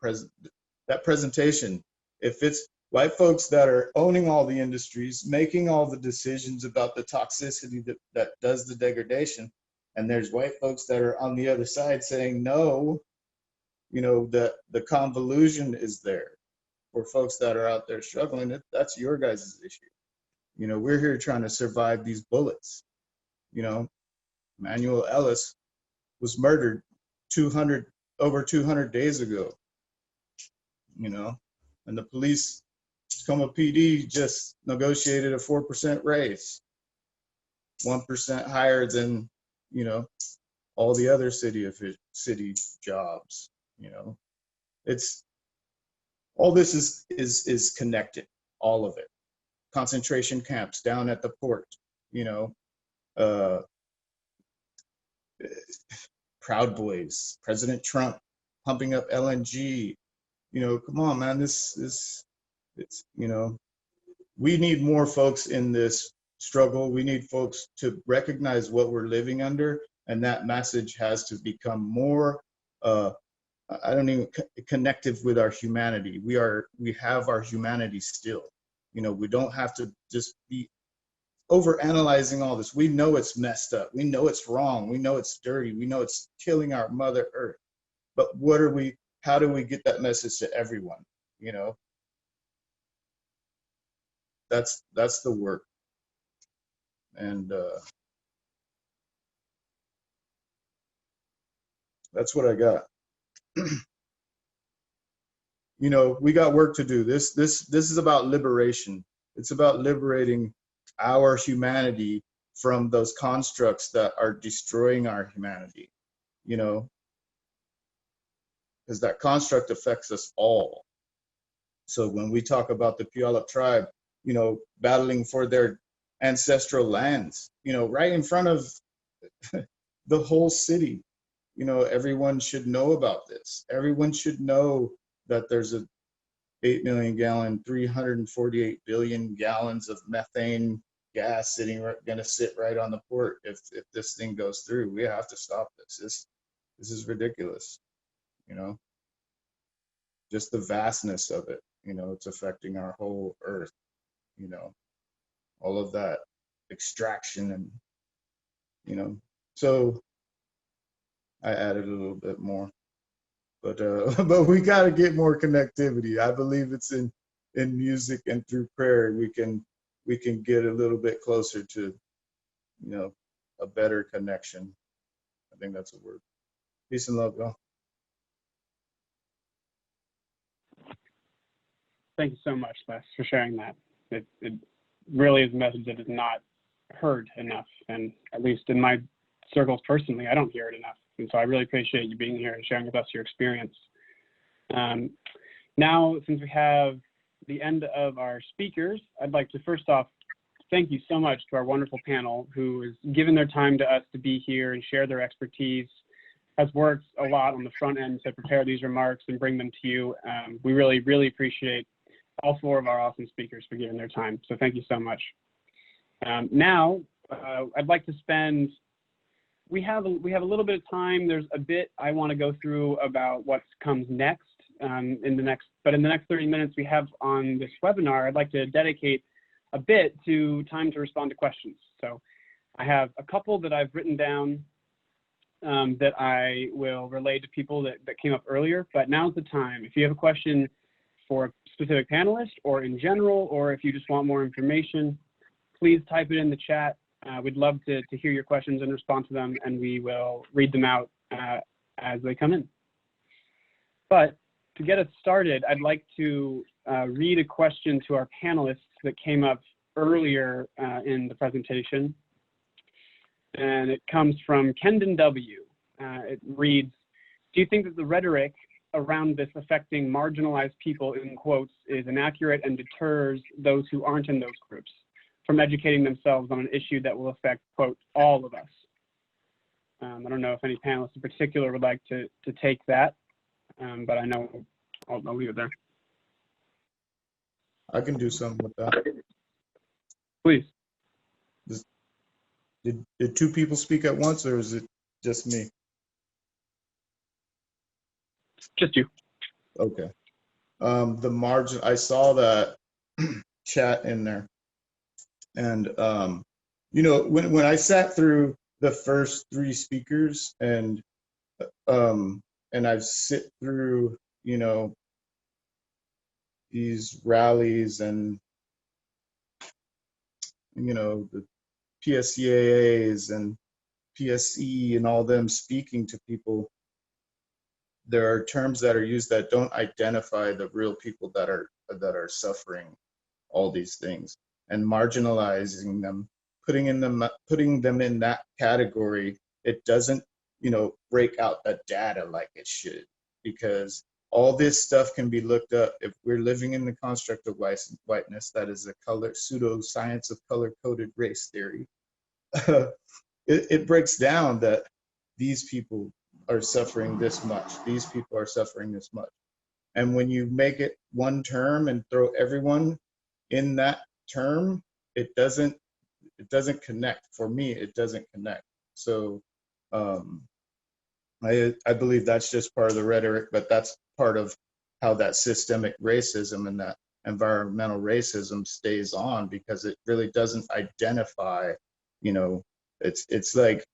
presentation. If it's white folks that are owning all the industries, making all the decisions about the toxicity that does the degradation, and there's white folks that are on the other side saying no, you know, the convolution is there for folks that are out there struggling. That's your guys' issue. You know, we're here trying to survive these bullets. You know, Manuel Ellis was murdered over 200 days ago, you know, and the police, Tacoma PD just negotiated a 4% raise, 1% higher than, you know, all the other city jobs. You know, it's all this is connected, all of it. Concentration camps down at the port, you know, Proud Boys, President Trump pumping up LNG. You know, come on, man, it's, you know, we need more folks in this struggle. We need folks to recognize what we're living under, and that message has to become more, connective with our humanity. We have our humanity still. You know, we don't have to just be over analyzing all this. We know it's messed up. We know it's wrong. We know it's dirty. We know it's killing our Mother Earth. But how do we get that message to everyone? You know, that's the work. And that's what I got. You know, we got work to do. This is about liberation. It's about liberating our humanity from those constructs that are destroying our humanity, you know, because that construct affects us all. So when we talk about the Puyallup Tribe, you know, battling for their ancestral lands, you know, right in front of the whole city, you know, everyone should know about this. Everyone should know that there's a 8 million gallon, 348 billion gallons of methane gas going to sit right on the port if this thing goes through. We have to stop this. This is ridiculous, you know, just the vastness of it. You know, it's affecting our whole earth, you know, all of that extraction and, you know, so I added a little bit more, but but we got to get more connectivity. I believe it's in music and through prayer we can get a little bit closer to, you know, a better connection. I think that's a word. Peace and love, y'all. Thank you so much, Les, for sharing that. It really is a message that is not heard enough, and at least in my circles personally, I don't hear it enough. And so I really appreciate you being here and sharing with us your experience. Now, since we have the end of our speakers, I'd like to first off thank you so much to our wonderful panel who has given their time to us to be here and share their expertise, has worked a lot on the front end to prepare these remarks and bring them to you. We really, really appreciate all four of our awesome speakers for giving their time. So thank you so much. Now, I'd like to spend, we have a little bit of time. There's a bit I want to go through about what comes next in the next 30 minutes we have on this webinar, I'd like to dedicate a bit to time to respond to questions. So I have a couple that I've written down that I will relay to people that came up earlier, but now's the time. If you have a question for a specific panelist or in general, or if you just want more information, please type it in the chat. We'd love to hear your questions and respond to them, and we will read them out as they come in. But to get us started, I'd like to read a question to our panelists that came up earlier in the presentation. And it comes from Kendon W. It reads, do you think that the rhetoric around this affecting marginalized people, in quotes, is inaccurate and deters those who aren't in those groups from educating themselves on an issue that will affect, quote, all of us? I don't know if any panelists in particular would like to take that, but I know I'll leave it there. I can do something with that. Please. Did two people speak at once, or is it just me? Just you. Okay. The margin, I saw that chat in there. And, you know, when I sat through the first three speakers and I've sit through, you know, these rallies and, you know, the PSCAAs and PSE and all them speaking to people, there are terms that are used that don't identify the real people that are suffering all these things, and marginalizing them, putting them in that category. It doesn't, you know, break out the data like it should, because all this stuff can be looked up. If we're living in the construct of whiteness, that is a pseudo-science of color-coded race theory. It breaks down that these people are suffering this much. These people are suffering this much. And when you make it one term and throw everyone in that term, it doesn't connect. For me, it doesn't connect. So I believe that's just part of the rhetoric, but that's part of how that systemic racism and that environmental racism stays on, because it really doesn't identify, you know, it's like,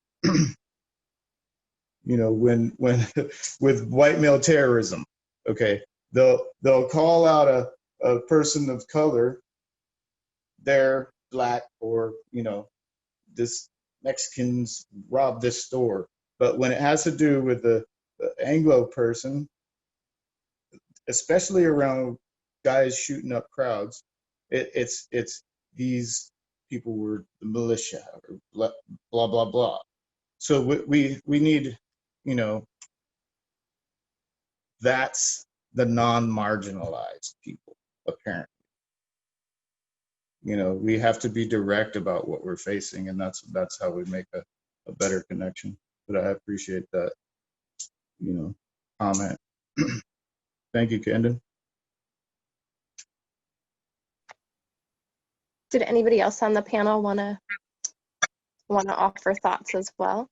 you know, when with white male terrorism, okay, they'll call out a person of color, they're black, or, you know, this Mexicans robbed this store. But when it has to do with the Anglo person, especially around guys shooting up crowds, it's these people were the militia, or blah blah blah. So we need, you know, that's the non-marginalized people. apparent. You know, we have to be direct about what we're facing, and that's how we make a better connection. But I appreciate that, you know, comment. Thank you, Kendon. Did anybody else on the panel want to offer thoughts as well?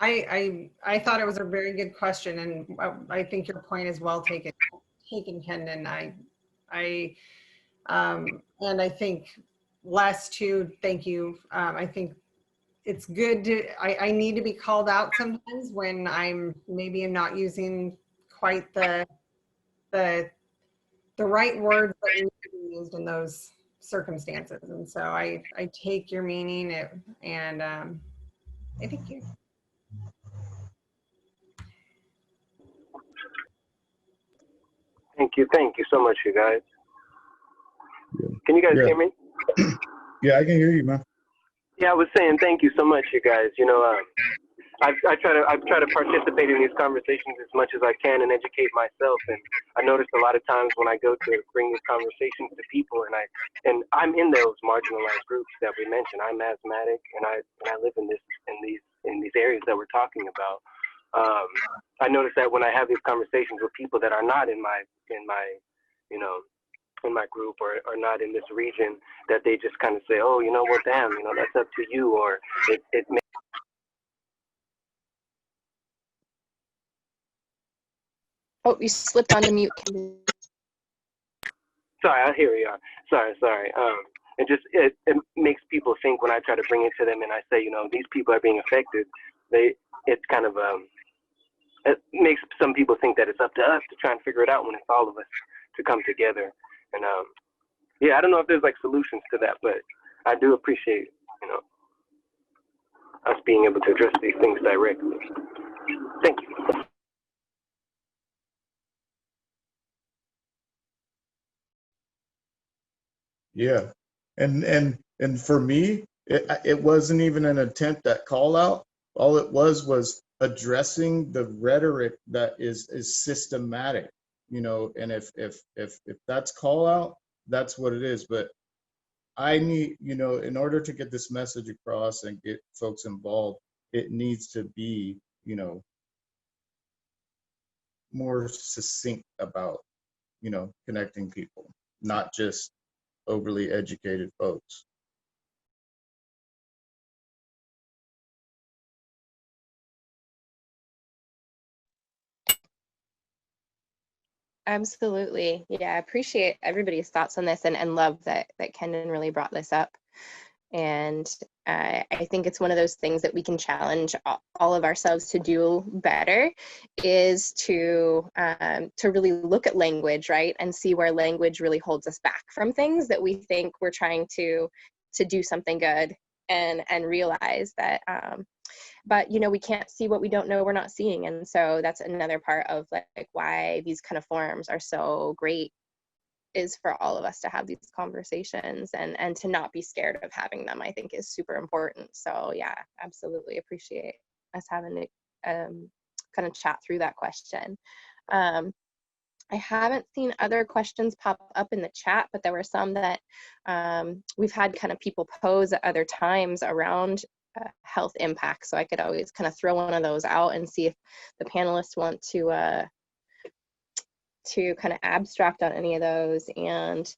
I thought it was a very good question, and I think your point is well taken, Kendon. And I think Les too. Thank you. I think it's good to. I need to be called out sometimes when I'm maybe not using quite the right words that need to be used in those circumstances. And so I take your meaning, and I thank you. Thank you so much, you guys. Can you guys hear me? Yeah, I can hear you, man. Yeah, I was saying thank you so much, you guys. You know, I try to participate in these conversations as much as I can and educate myself. And I noticed a lot of times when I go to bring these conversations to people, and I'm in those marginalized groups that we mentioned. I'm asthmatic, and I live in these areas that we're talking about. I notice that when I have these conversations with people that are not in my group or not in this region, that they just kind of say, oh, you know what, damn, you know, that's up to you, or it may. Oh, you slipped onto mute. Sorry, here we are. Sorry. It makes people think when I try to bring it to them and I say, you know, these people are being affected. It's kind of it makes some people think that it's up to us to try and figure it out when it's all of us to come together. And yeah, I don't know if there's like solutions to that, but I do appreciate, you know, us being able to address these things directly. Thank you. Yeah, and for me, it wasn't even an attempt at call out. All it was addressing the rhetoric that is systematic, you know. And if that's call out, that's what it is. But I need, you know, in order to get this message across and get folks involved, it needs to be, you know, more succinct about, you know, connecting people, not just overly educated folks. Absolutely. Yeah, I appreciate everybody's thoughts on this, and love that Kendon really brought this up. And I think it's one of those things that we can challenge all of ourselves to do better, is to really look at language, right, and see where language really holds us back from things that we think we're trying to do something good, and realize that but you know, we can't see what we don't know we're not seeing. And so that's another part of like why these kind of forums are so great, is for all of us to have these conversations and to not be scared of having them, I think is super important. So yeah, absolutely appreciate us having to kind of chat through that question. I haven't seen other questions pop up in the chat, but there were some that we've had kind of people pose at other times around health impacts. So I could always kind of throw one of those out and see if the panelists want to kind of abstract on any of those. And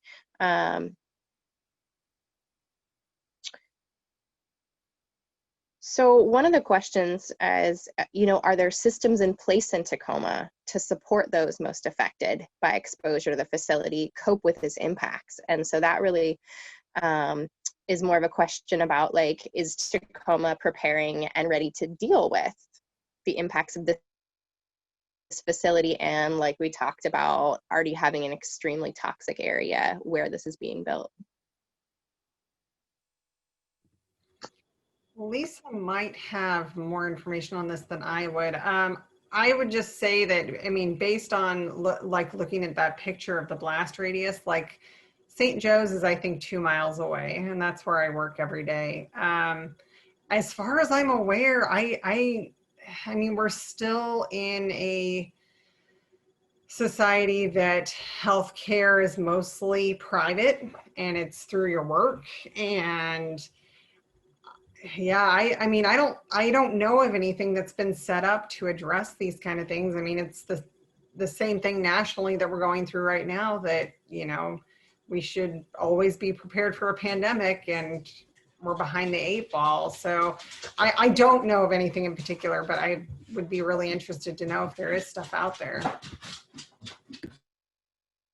so one of the questions is, you know, are there systems in place in Tacoma to support those most affected by exposure to the facility cope with its impacts? And so that really is more of a question about, like, is Tacoma preparing and ready to deal with the impacts of this facility, and like we talked about, already having an extremely toxic area where this is being built? Lisa might have more information on this than I would. I would just say that, I mean, based on like looking at that picture of the blast radius, like St. Joe's is, I think, 2 miles away, and that's where I work every day. As far as I'm aware, I mean, we're still in a society that healthcare is mostly private and it's through your work. And yeah, I mean, I don't know of anything that's been set up to address these kind of things. I mean, it's the same thing nationally that we're going through right now, that, you know, we should always be prepared for a pandemic, and we're behind the 8 ball. So I don't know of anything in particular, but I would be really interested to know if there is stuff out there.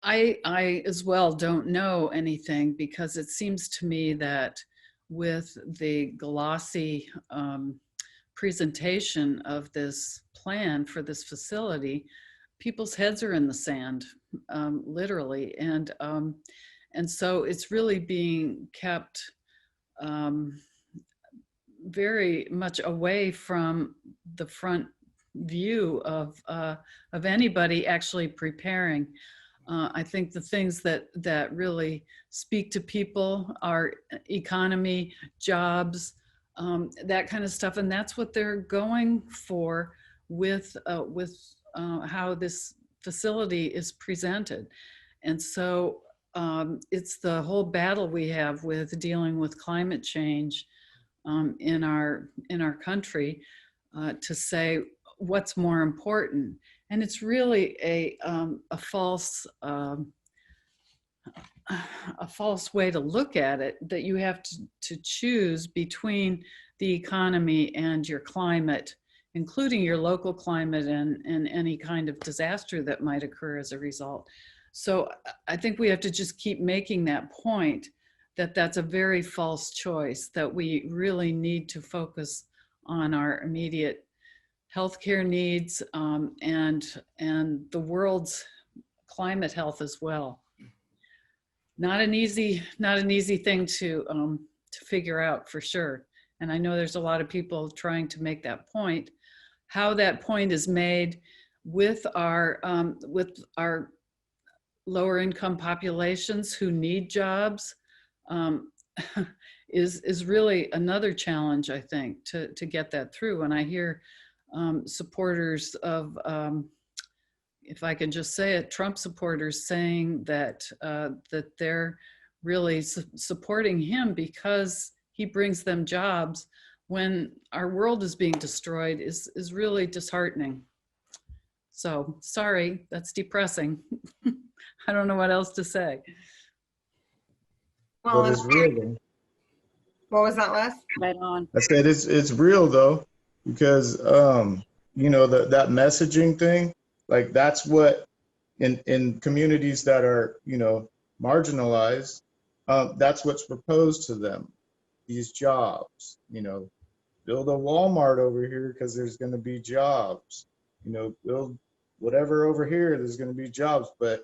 I as well don't know anything, because it seems to me that with the glossy presentation of this plan for this facility, people's heads are in the sand, literally, and so it's really being kept very much away from the front view of anybody actually preparing. I think the things that really speak to people are economy, jobs, that kind of stuff, and that's what they're going for with how this facility is presented. And so it's the whole battle we have with dealing with climate change in our country, to say what's more important. And it's really a false way to look at it, that you have to choose between the economy and your climate, including your local climate and any kind of disaster that might occur as a result. So I think we have to just keep making that point, that that's a very false choice, that we really need to focus on our immediate healthcare needs, and the world's climate health as well. Not an easy thing to figure out, for sure. And I know there's a lot of people trying to make that point. How that point is made with our lower income populations who need jobs is really another challenge, I think, to get that through. And I hear supporters of, if I can just say it, Trump supporters saying that that they're really supporting him because he brings them jobs when our world is being destroyed is really disheartening. So sorry, that's depressing. I don't know what else to say. Well, But it's real though. what was that last? Right on. I said it's real though, because you know, that messaging thing, like that's what in communities that are, you know, marginalized, that's what's proposed to them. These jobs, you know, build a Walmart over here because there's going to be jobs, you know, build whatever over here, there's going to be jobs, but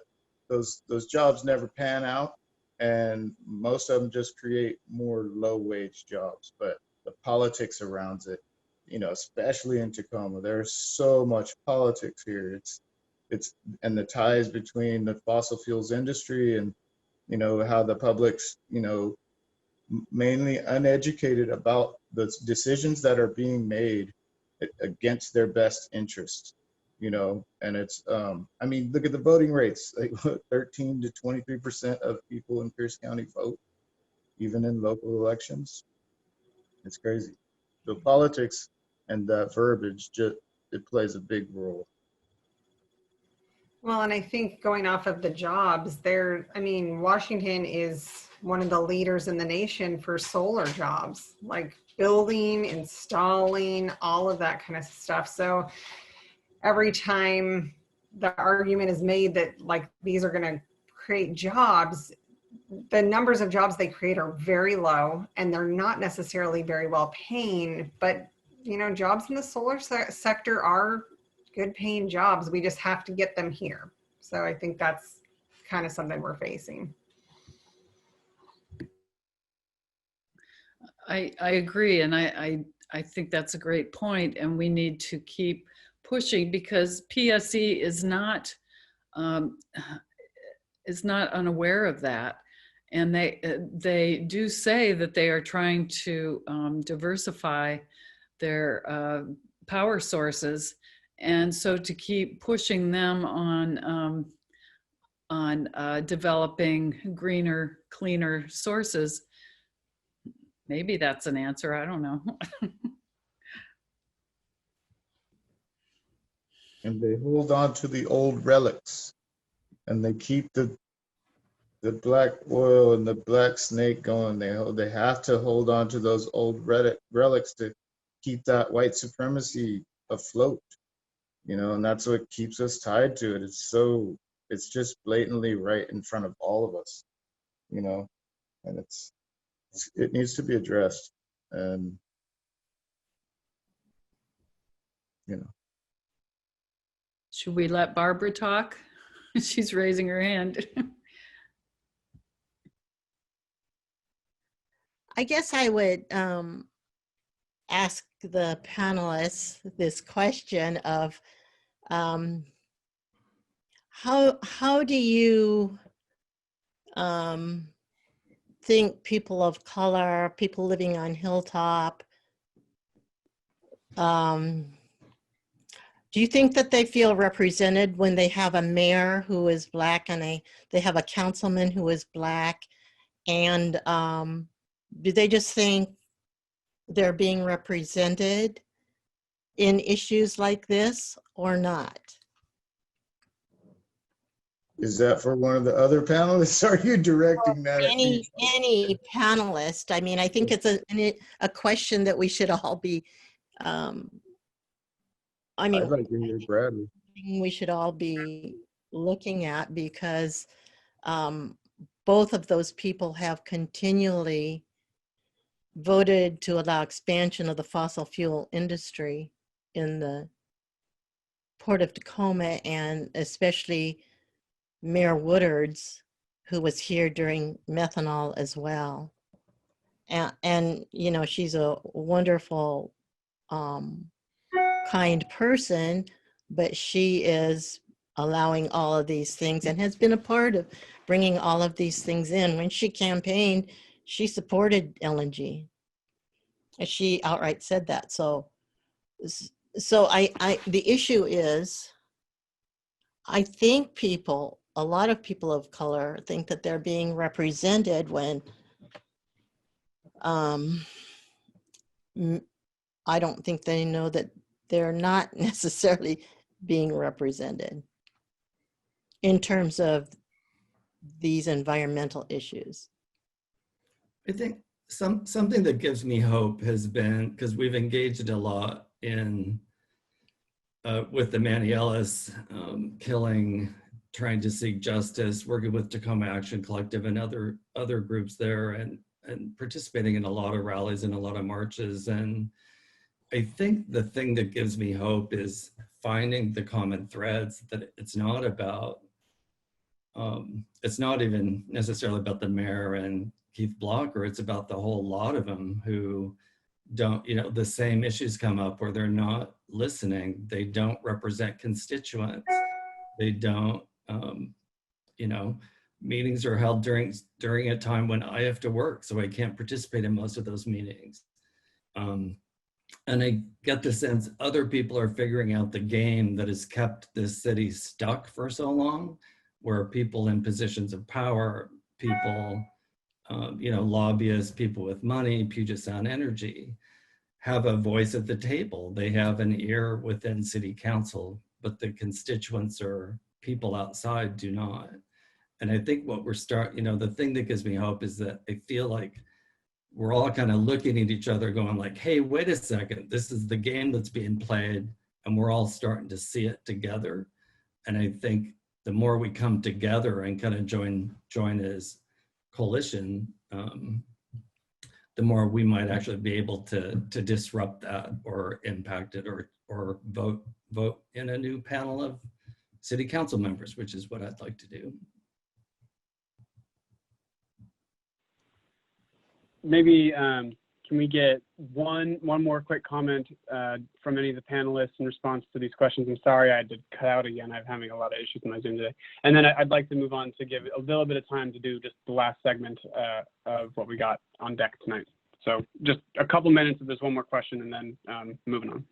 those jobs never pan out, and most of them just create more low wage jobs. But the politics around it, you know, especially in Tacoma, there's so much politics here. It's and the ties between the fossil fuels industry and, you know, how the public's, you know, mainly uneducated about the decisions that are being made against their best interest, you know. And it's I mean, look at the voting rates, like 13 to 23% of people in Pierce County vote, even in local elections. It's crazy. The politics and that verbiage, just it plays a big role. Well, and I think going off of the jobs there, I mean, Washington is one of the leaders in the nation for solar jobs, like building, installing, all of that kind of stuff. So every time the argument is made that like these are going to create jobs, the numbers of jobs they create are very low, and they're not necessarily very well paying. But, you know, jobs in the solar sector are good paying jobs. We just have to get them here. So I think that's kind of something we're facing. I agree, and I think that's a great point, and we need to keep pushing, because PSE is not unaware of that, and they do say that they are trying to diversify their power sources. And so to keep pushing them on developing greener, cleaner sources, maybe that's an answer. I don't know. And they hold on to the old relics, and they keep the black oil and the black snake going. They have to hold on to those old relics to keep that white supremacy afloat, you know, and that's what keeps us tied to it. It's just blatantly right in front of all of us, you know, and it needs to be addressed. And, you know. Should we let Barbara talk? She's raising her hand. I guess I would ask the panelists this question of how do you think people of color, people living on Hilltop, do you think that they feel represented when they have a mayor who is Black and they have a councilman who is Black? And do they just think they're being represented in issues like this or not? Is that for one of the other panelists? Are you directing that at me? Any panelist? I mean, I think it's a question that we should all be, I mean, I'd like to hear Bradley. we should all be looking at, because both of those people have continually voted to allow expansion of the fossil fuel industry in the Port of Tacoma, and especially Mayor Woodard's, who was here during methanol as well. And you know, she's a wonderful, kind person, but she is allowing all of these things and has been a part of bringing all of these things in. When she campaigned, she supported LNG. And she outright said that. So the issue is, I think a lot of people of color think that they're being represented when I don't think they know that they're not necessarily being represented in terms of these environmental issues. I think something that gives me hope has been, because we've engaged a lot in with the Maniellas killing, trying to seek justice, working with Tacoma Action Collective and other groups there, and participating in a lot of rallies and a lot of marches. And I think the thing that gives me hope is finding the common threads, that it's not about, it's not even necessarily about the mayor and Keith Blocker, it's about the whole lot of them who don't, you know, the same issues come up where they're not listening, they don't represent constituents, they don't, you know, meetings are held during a time when I have to work, so I can't participate in most of those meetings. And I get the sense other people are figuring out the game that has kept this city stuck for so long, where people in positions of power, people, you know, lobbyists, people with money, Puget Sound Energy, have a voice at the table. They have an ear within city council, but the constituents or people outside do not. And I think what you know, the thing that gives me hope is that I feel like we're all kind of looking at each other going like, hey, wait a second, this is the game that's being played, and we're all starting to see it together. And I think the more we come together and kind of join as coalition, the more we might actually be able to disrupt that or impact it or vote in a new panel of city council members, which is what I'd like to do. Maybe can we get one more quick comment from any of the panelists in response to these questions? I'm sorry I had to cut out again. I'm having a lot of issues with my Zoom today. And then I'd like to move on to give a little bit of time to do just the last segment of what we got on deck tonight. So just a couple minutes if there's one more question, and then moving on.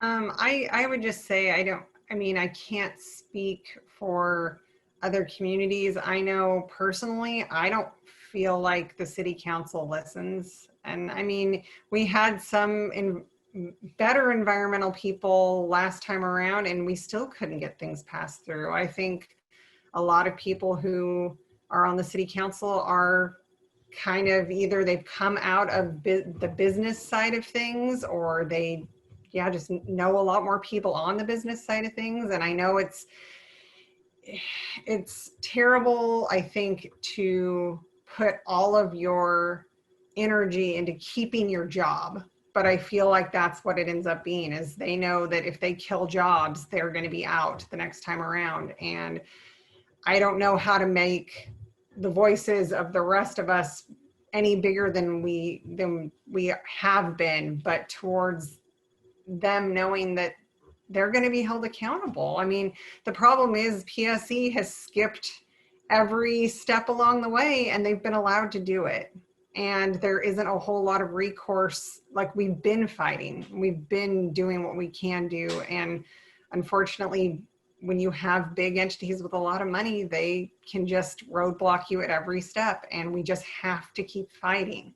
I would just say I can't speak for other communities. I know personally, I don't feel like the city council listens. And I mean, we had some better environmental people last time around and we still couldn't get things passed through. I think a lot of people who are on the city council are kind of either they've come out of the business side of things, or they just know a lot more people on the business side of things. And I know it's terrible, I think, to put all of your energy into keeping your job. But I feel like that's what it ends up being, is they know that if they kill jobs, they're going to be out the next time around. And I don't know how to make the voices of the rest of us any bigger than we have been, but towards them knowing that they're going to be held accountable. I mean, the problem is PSE has skipped every step along the way and they've been allowed to do it. And there isn't a whole lot of recourse. Like, we've been fighting, we've been doing what we can do. And unfortunately, when you have big entities with a lot of money, they can just roadblock you at every step. And we just have to keep fighting.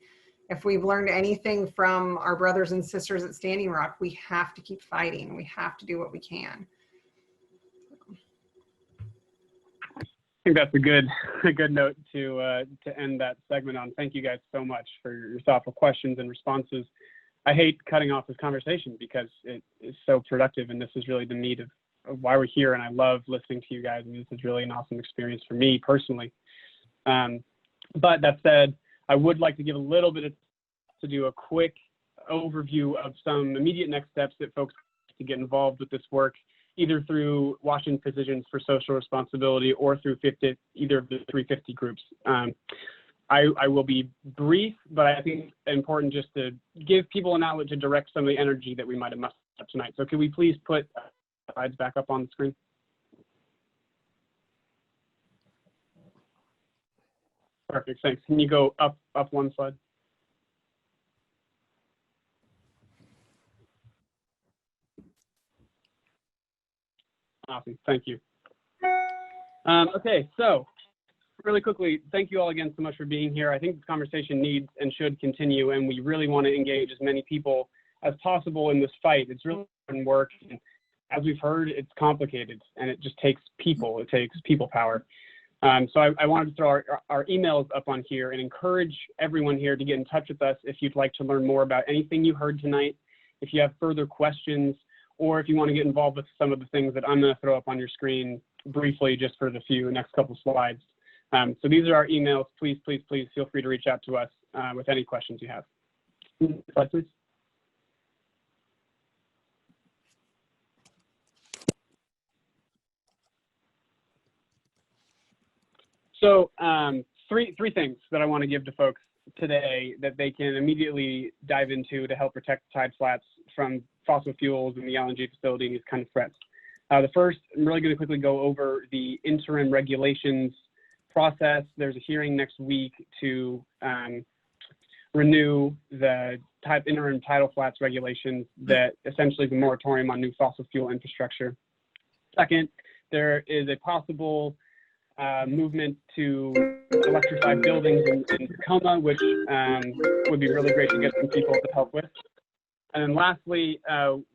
If we've learned anything from our brothers and sisters at Standing Rock, we have to keep fighting. We have to do what we can. I think that's a good note to end that segment on. Thank you guys so much for your thoughtful questions and responses. I hate cutting off this conversation because it is so productive, and this is really the meat of why we're here. And I love listening to you guys, and this is really an awesome experience for me personally. But that said, I would like to give a little bit to do a quick overview of some immediate next steps that folks to get involved with this work, either through Washington Physicians for Social Responsibility or through either of the 350 groups. I will be brief, but I think it's important just to give people an outlet to direct some of the energy that we might have mustered up tonight. So can we please put slides back up on the screen? Perfect, thanks. Can you go up one slide? Awesome, thank you. Okay, so really quickly, thank you all again so much for being here. I think this conversation needs and should continue, and we really want to engage as many people as possible in this fight. It's really important work. And as we've heard, it's complicated, and it just takes people. It takes people power. So I wanted to throw our emails up on here and encourage everyone here to get in touch with us if you'd like to learn more about anything you heard tonight, if you have further questions, or if you want to get involved with some of the things that I'm going to throw up on your screen briefly just for the next couple slides. So these are our emails. Please, please, please feel free to reach out to us with any questions you have. Slide, please. So three things that I want to give to folks today that they can immediately dive into to help protect Tideflats from fossil fuels and the LNG facility and these kind of threats. The first, I'm really going to quickly go over the interim regulations process. There's a hearing next week to renew the interim Tideflats regulations that essentially is a moratorium on new fossil fuel infrastructure. Second, there is a possible movement to electrify buildings in Tacoma, which would be really great to get some people to help with. And then lastly,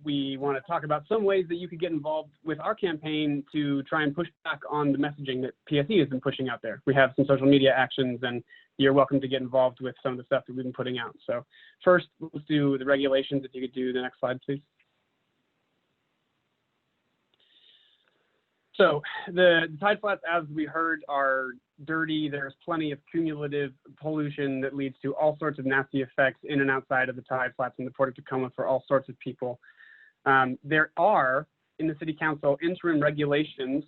we want to talk about some ways that you could get involved with our campaign to try and push back on the messaging that PSE has been pushing out there. We have some social media actions, and you're welcome to get involved with some of the stuff that we've been putting out. So first, let's do the regulations. If you could do the next slide, please. So the Tideflats, as we heard, are dirty. There's plenty of cumulative pollution that leads to all sorts of nasty effects in and outside of the Tideflats in the Port of Tacoma for all sorts of people. There are, in the City Council, interim regulations.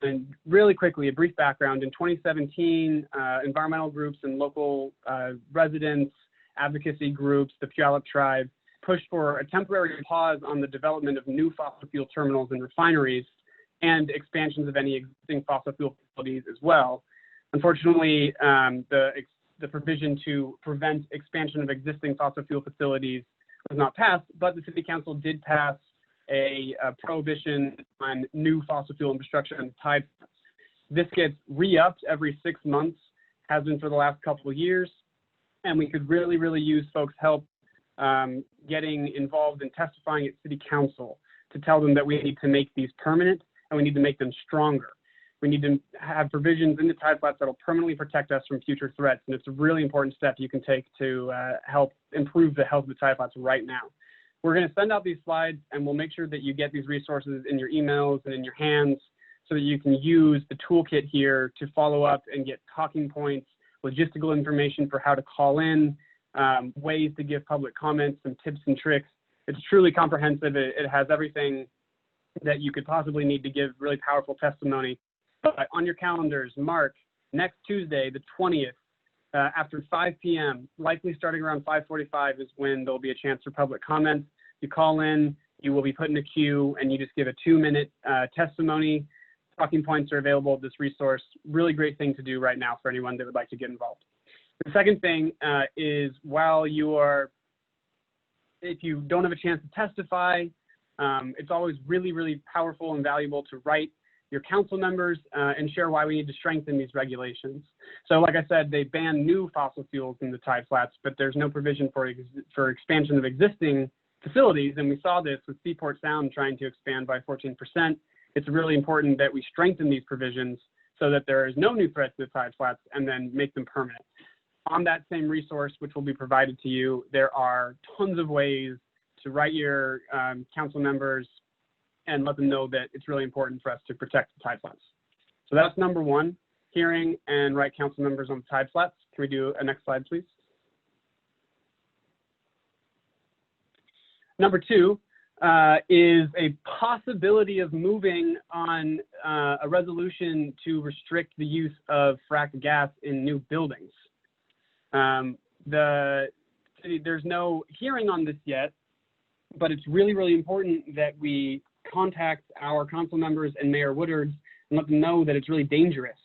And really quickly, a brief background. In 2017, environmental groups and local residents, advocacy groups, the Puyallup Tribe, pushed for a temporary pause on the development of new fossil fuel terminals and refineries, and expansions of any existing fossil fuel facilities as well. Unfortunately, the provision to prevent expansion of existing fossil fuel facilities was not passed, but the City Council did pass a prohibition on new fossil fuel infrastructure and Tideflats. This gets re-upped every 6 months, has been for the last couple of years, and we could really, really use folks' help getting involved in testifying at City Council to tell them that we need to make these permanent and we need to make them stronger. We need to have provisions in the Tideflats that will permanently protect us from future threats, and it's a really important step you can take to help improve the health of the Tideflats right now. We're going to send out these slides, and we'll make sure that you get these resources in your emails and in your hands so that you can use the toolkit here to follow up and get talking points, logistical information for how to call in, ways to give public comments, some tips and tricks. It's truly comprehensive. It has everything that you could possibly need to give really powerful testimony. But on your calendars, mark next Tuesday, the 20th, after 5 p.m., likely starting around 5:45 is when there'll be a chance for public comments. You call in, you will be put in a queue, and you just give a 2-minute testimony. Talking points are available at this resource. Really great thing to do right now for anyone that would like to get involved. The second thing is while if you don't have a chance to testify, it's always really, really powerful and valuable to write your council members and share why we need to strengthen these regulations. So like I said, they ban new fossil fuels in the Tideflats, but there's no provision for expansion of existing facilities. And we saw this with Seaport Sound trying to expand by 14%. It's really important that we strengthen these provisions so that there is no new threat to the Tideflats and then make them permanent. On that same resource, which will be provided to you, there are tons of ways to write your council members and let them know that it's really important for us to protect the Tideflats. So that's number one, hearing and write council members on the Tideflats. Can we do a next slide, please? Number two is a possibility of moving on a resolution to restrict the use of fracked gas in new buildings. There's no hearing on this yet, but it's really, really important that we contact our council members and Mayor Woodard and let them know that it's really dangerous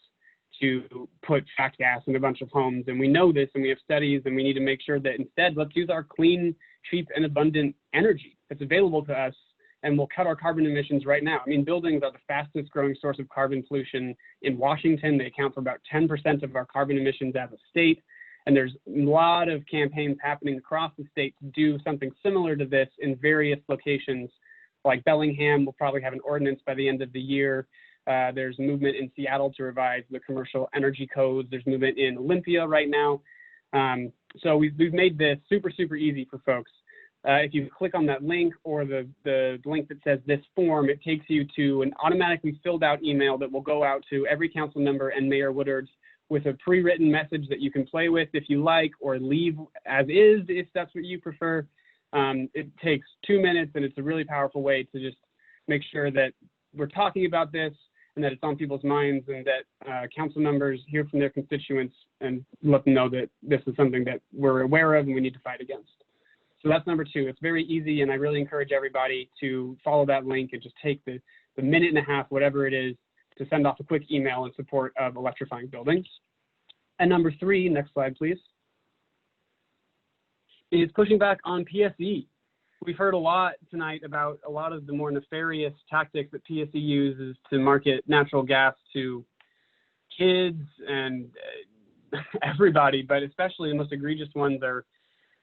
to put fracked gas in a bunch of homes. And we know this, and we have studies, and we need to make sure that instead, let's use our clean, cheap, and abundant energy that's available to us, and we'll cut our carbon emissions right now. I mean, buildings are the fastest growing source of carbon pollution in Washington. They account for about 10% of our carbon emissions as a state. And there's a lot of campaigns happening across the state to do something similar to this in various locations. Like Bellingham will probably have an ordinance by the end of the year. There's movement in Seattle to revise the commercial energy codes. There's movement in Olympia right now. So we've made this super, super easy for folks. If you click on that link or the link that says this form, it takes you to an automatically filled out email that will go out to every council member and Mayor Woodard with a pre-written message that you can play with if you like, or leave as is if that's what you prefer. It takes 2 minutes, and it's a really powerful way to just make sure that we're talking about this and that it's on people's minds, and that council members hear from their constituents and let them know that this is something that we're aware of and we need to fight against. So that's number two. It's very easy, and I really encourage everybody to follow that link and just take the minute and a half, whatever it is, to send off a quick email in support of electrifying buildings. And number three, next slide, please, is pushing back on PSE. We've heard a lot tonight about a lot of the more nefarious tactics that PSE uses to market natural gas to kids and everybody, but especially the most egregious ones are,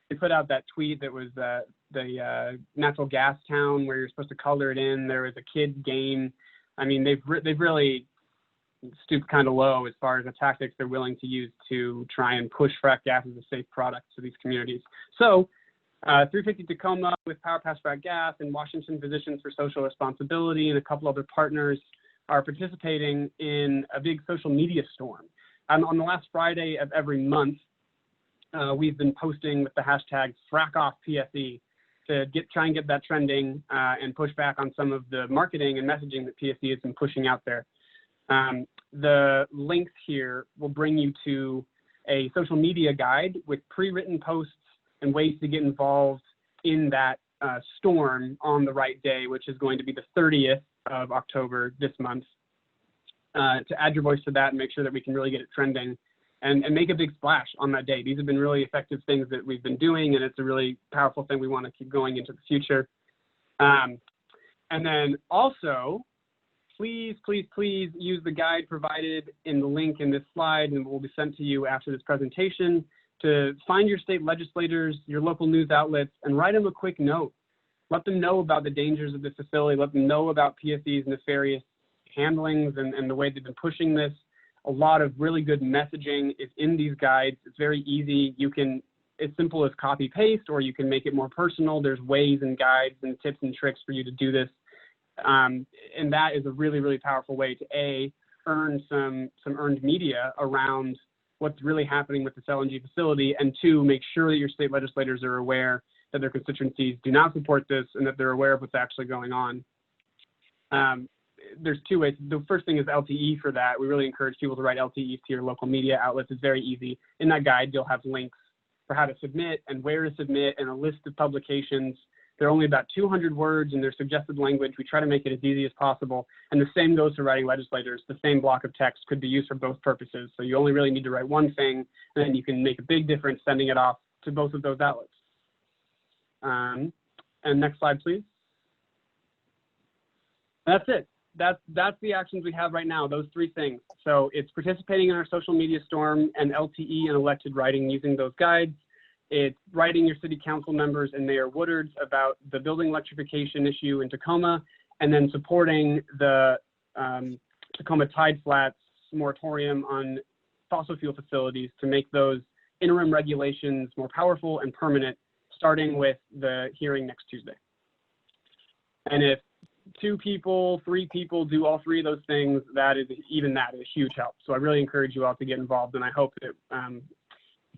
they put out that tweet that was the natural gas town where you're supposed to color it in. There was a kid's game. I mean, they've really stooped kind of low as far as the tactics they're willing to use to try and push fracked gas as a safe product to these communities. So 350 Tacoma with Past Fracked Gas and Washington Physicians for Social Responsibility and a couple other partners are participating in a big social media storm. On the last Friday of every month, we've been posting with the hashtag #FrackOffPSE to try and get that trending and push back on some of the marketing and messaging that PSE has been pushing out there. The links here will bring you to a social media guide with pre-written posts and ways to get involved in that storm on the right day, which is going to be the 30th of October this month, to add your voice to that and make sure that we can really get it trending and make a big splash on that day. These have been really effective things that we've been doing, and it's a really powerful thing we want to keep going into the future. And then also, please, please, please use the guide provided in the link in this slide and will be sent to you after this presentation to find your state legislators, your local news outlets, and write them a quick note. Let them know about the dangers of this facility. Let them know about PSE's nefarious handlings and the way they've been pushing this. A lot of really good messaging is in these guides. It's very easy. You can, it's simple as copy paste, or you can make it more personal. There's ways and guides and tips and tricks for you to do this. And that is a really, really powerful way to A, earn some earned media around what's really happening with this LNG facility, and two, make sure that your state legislators are aware that their constituencies do not support this and that they're aware of what's actually going on. There's two ways. The first thing is LTE for that. We really encourage people to write LTEs to your local media outlets. It's very easy. In that guide, you'll have links for how to submit and where to submit and a list of publications. They're only about 200 words in their suggested language. We try to make it as easy as possible. And the same goes for writing legislators. The same block of text could be used for both purposes. So you only really need to write one thing, and then you can make a big difference sending it off to both of those outlets. And next slide, please. That's it. That's the actions we have right now, those three things. So it's participating in our social media storm and LTE and elected writing using those guides. It's writing your city council members and Mayor Woodards about the building electrification issue in Tacoma, and then supporting the Tacoma Tideflats moratorium on fossil fuel facilities to make those interim regulations more powerful and permanent, starting with the hearing next Tuesday. And if 2 people, 3 people do all 3 of those things, that is a huge help. So I really encourage you all to get involved, and I hope that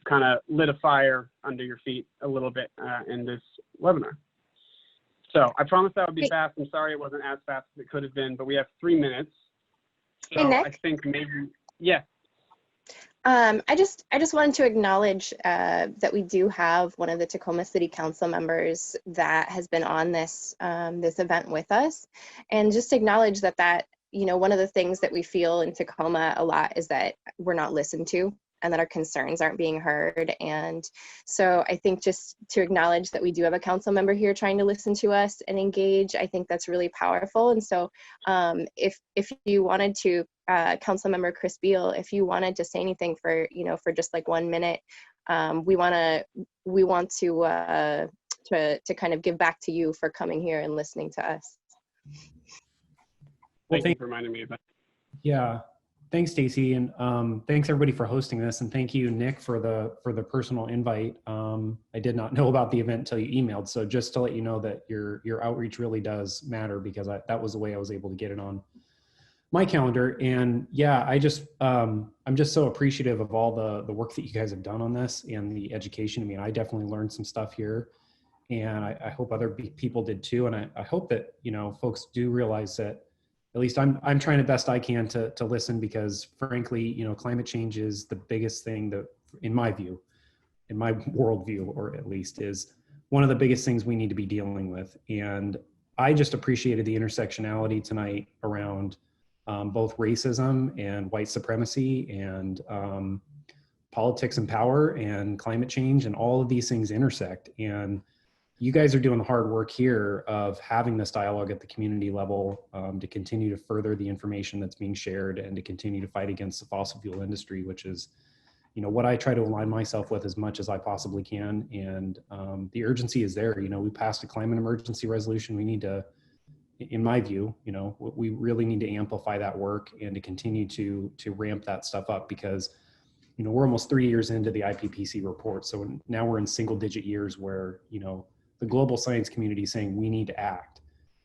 kind of lit a fire under your feet a little bit in this webinar. So I promised that would be fast. I'm sorry it wasn't as fast as it could have been, but we have 3 minutes. So hey, Nick? I think maybe, yeah. I just wanted to acknowledge that we do have one of the Tacoma City Council members that has been on this this event with us, and just acknowledge that you know, one of the things that we feel in Tacoma a lot is that we're not listened to and that our concerns aren't being heard. And so I think just to acknowledge that we do have a council member here trying to listen to us and engage, I think that's really powerful. And so if you wanted to, council member Chris Beal, if you wanted to say anything for, you know, for just like 1 minute, we want to kind of give back to you for coming here and listening to us. Thank you for reminding me of that. Yeah. Thanks, Stacy, and thanks everybody for hosting this, and thank you, Nick, for the personal invite. I did not know about the event until you emailed, so just to let you know that your outreach really does matter, because that was the way I was able to get it on my calendar. And yeah, I'm just so appreciative of all the work that you guys have done on this and the education. I mean, I definitely learned some stuff here, and I hope other people did too. And I hope that, you know, folks do realize that. At least I'm trying the best I can to listen, because frankly, you know, climate change is the biggest thing that, in my view, in my worldview, or at least is one of the biggest things we need to be dealing with. And I just appreciated the intersectionality tonight around both racism and white supremacy and politics and power and climate change, and all of these things intersect. And you guys are doing the hard work here of having this dialogue at the community level to continue to further the information that's being shared and to continue to fight against the fossil fuel industry, which is, you know, what I try to align myself with as much as I possibly can. And the urgency is there. You know, we passed a climate emergency resolution. We need to, in my view, you know, we really need to amplify that work and to continue to ramp that stuff up, because, you know, we're almost 3 years into the IPCC report. So now we're in single-digit years where, you know, the global science community is saying we need to act,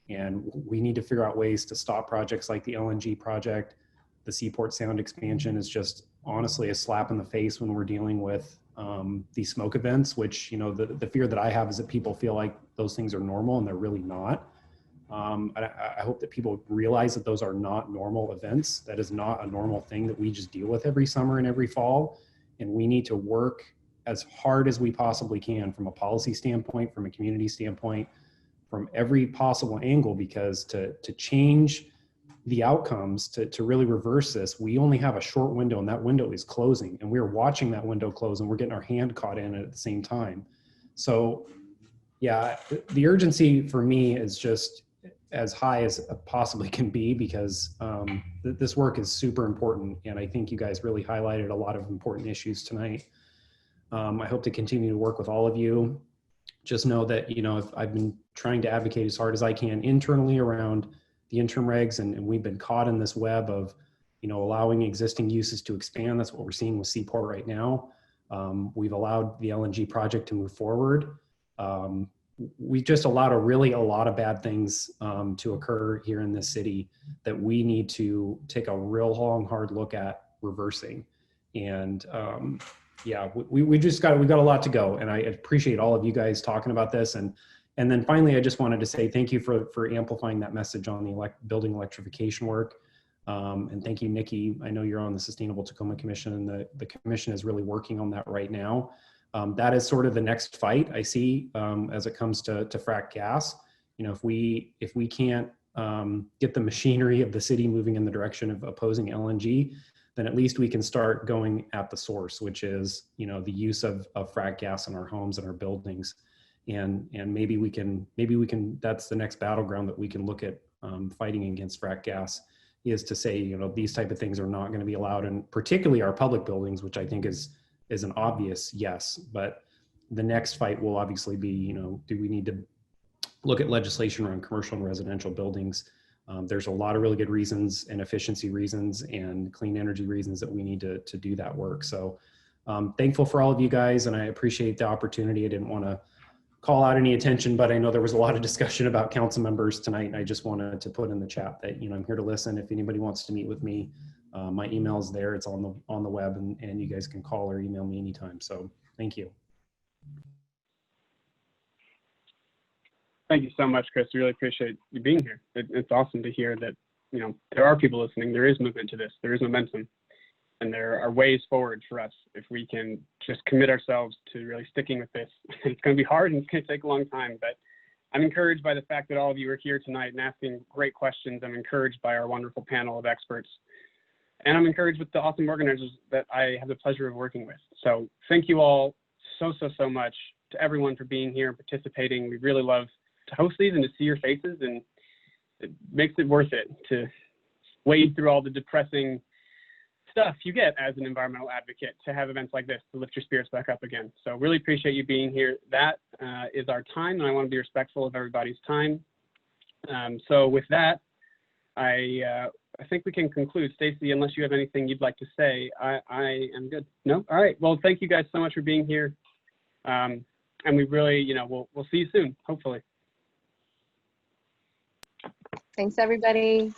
and we need to figure out ways to stop projects like the LNG project. The Seaport Sound expansion is just honestly a slap in the face when we're dealing with these smoke events, which, you know, the fear that I have is that people feel like those things are normal, and they're really not. I hope that people realize that those are not normal events. That is not a normal thing that we just deal with every summer and every fall. And we need to work as hard as we possibly can from a policy standpoint, from a community standpoint, from every possible angle, because to change the outcomes, to really reverse this, we only have a short window, and that window is closing, and we're watching that window close, and we're getting our hand caught in it at the same time. So yeah, the urgency for me is just, as high as it possibly can be, because this work is super important. And I think you guys really highlighted a lot of important issues tonight. I hope to continue to work with all of you. Just know that, you know, I've been trying to advocate as hard as I can internally around the interim regs, and we've been caught in this web of, you know, allowing existing uses to expand. That's what we're seeing with Seaport right now. We've allowed the LNG project to move forward. We just allowed a lot of bad things to occur here in this city that we need to take a real long, hard look at reversing. And yeah, we got a lot to go. And I appreciate all of you guys talking about this. And then finally, I just wanted to say thank you for amplifying that message on the building electrification work. And thank you, Nikki. I know you're on the Sustainable Tacoma Commission, and the commission is really working on that right now. That is sort of the next fight I see as it comes to fracked gas. You know, if we can't get the machinery of the city moving in the direction of opposing LNG, then at least we can start going at the source, which is, you know, the use of fracked gas in our homes and our buildings. And maybe we can, that's the next battleground that we can look at fighting against fracked gas, is to say, you know, these type of things are not going to be allowed in particularly our public buildings, which I think is an obvious yes. But the next fight will obviously be, you know, do we need to look at legislation around commercial and residential buildings? There's a lot of really good reasons and efficiency reasons and clean energy reasons that we need to do that work. So thankful for all of you guys, and I appreciate the opportunity. I didn't want to call out any attention, but I know there was a lot of discussion about council members tonight, and I just wanted to put in the chat that, you know, I'm here to listen. If anybody wants to meet with me, my email's there. It's on the web, and you guys can call or email me anytime. So thank you. Thank you so much, Chris. We really appreciate you being here. It's awesome to hear that, you know, there are people listening. There is movement to this. There is momentum. And there are ways forward for us if we can just commit ourselves to really sticking with this. It's going to be hard and it's going to take a long time, but I'm encouraged by the fact that all of you are here tonight and asking great questions. I'm encouraged by our wonderful panel of experts. And I'm encouraged with the awesome organizers that I have the pleasure of working with. So thank you all so much to everyone for being here and participating. We really love to host these and to see your faces, and it makes it worth it to wade through all the depressing stuff you get as an environmental advocate to have events like this to lift your spirits back up again. So really appreciate you being here. That is our time, and I want to be respectful of everybody's time. So with that, I think we can conclude. Stacy, unless you have anything you'd like to say, I am good. No? All right. Well, thank you guys so much for being here. And we really, you know, we'll see you soon, hopefully. Thanks, everybody.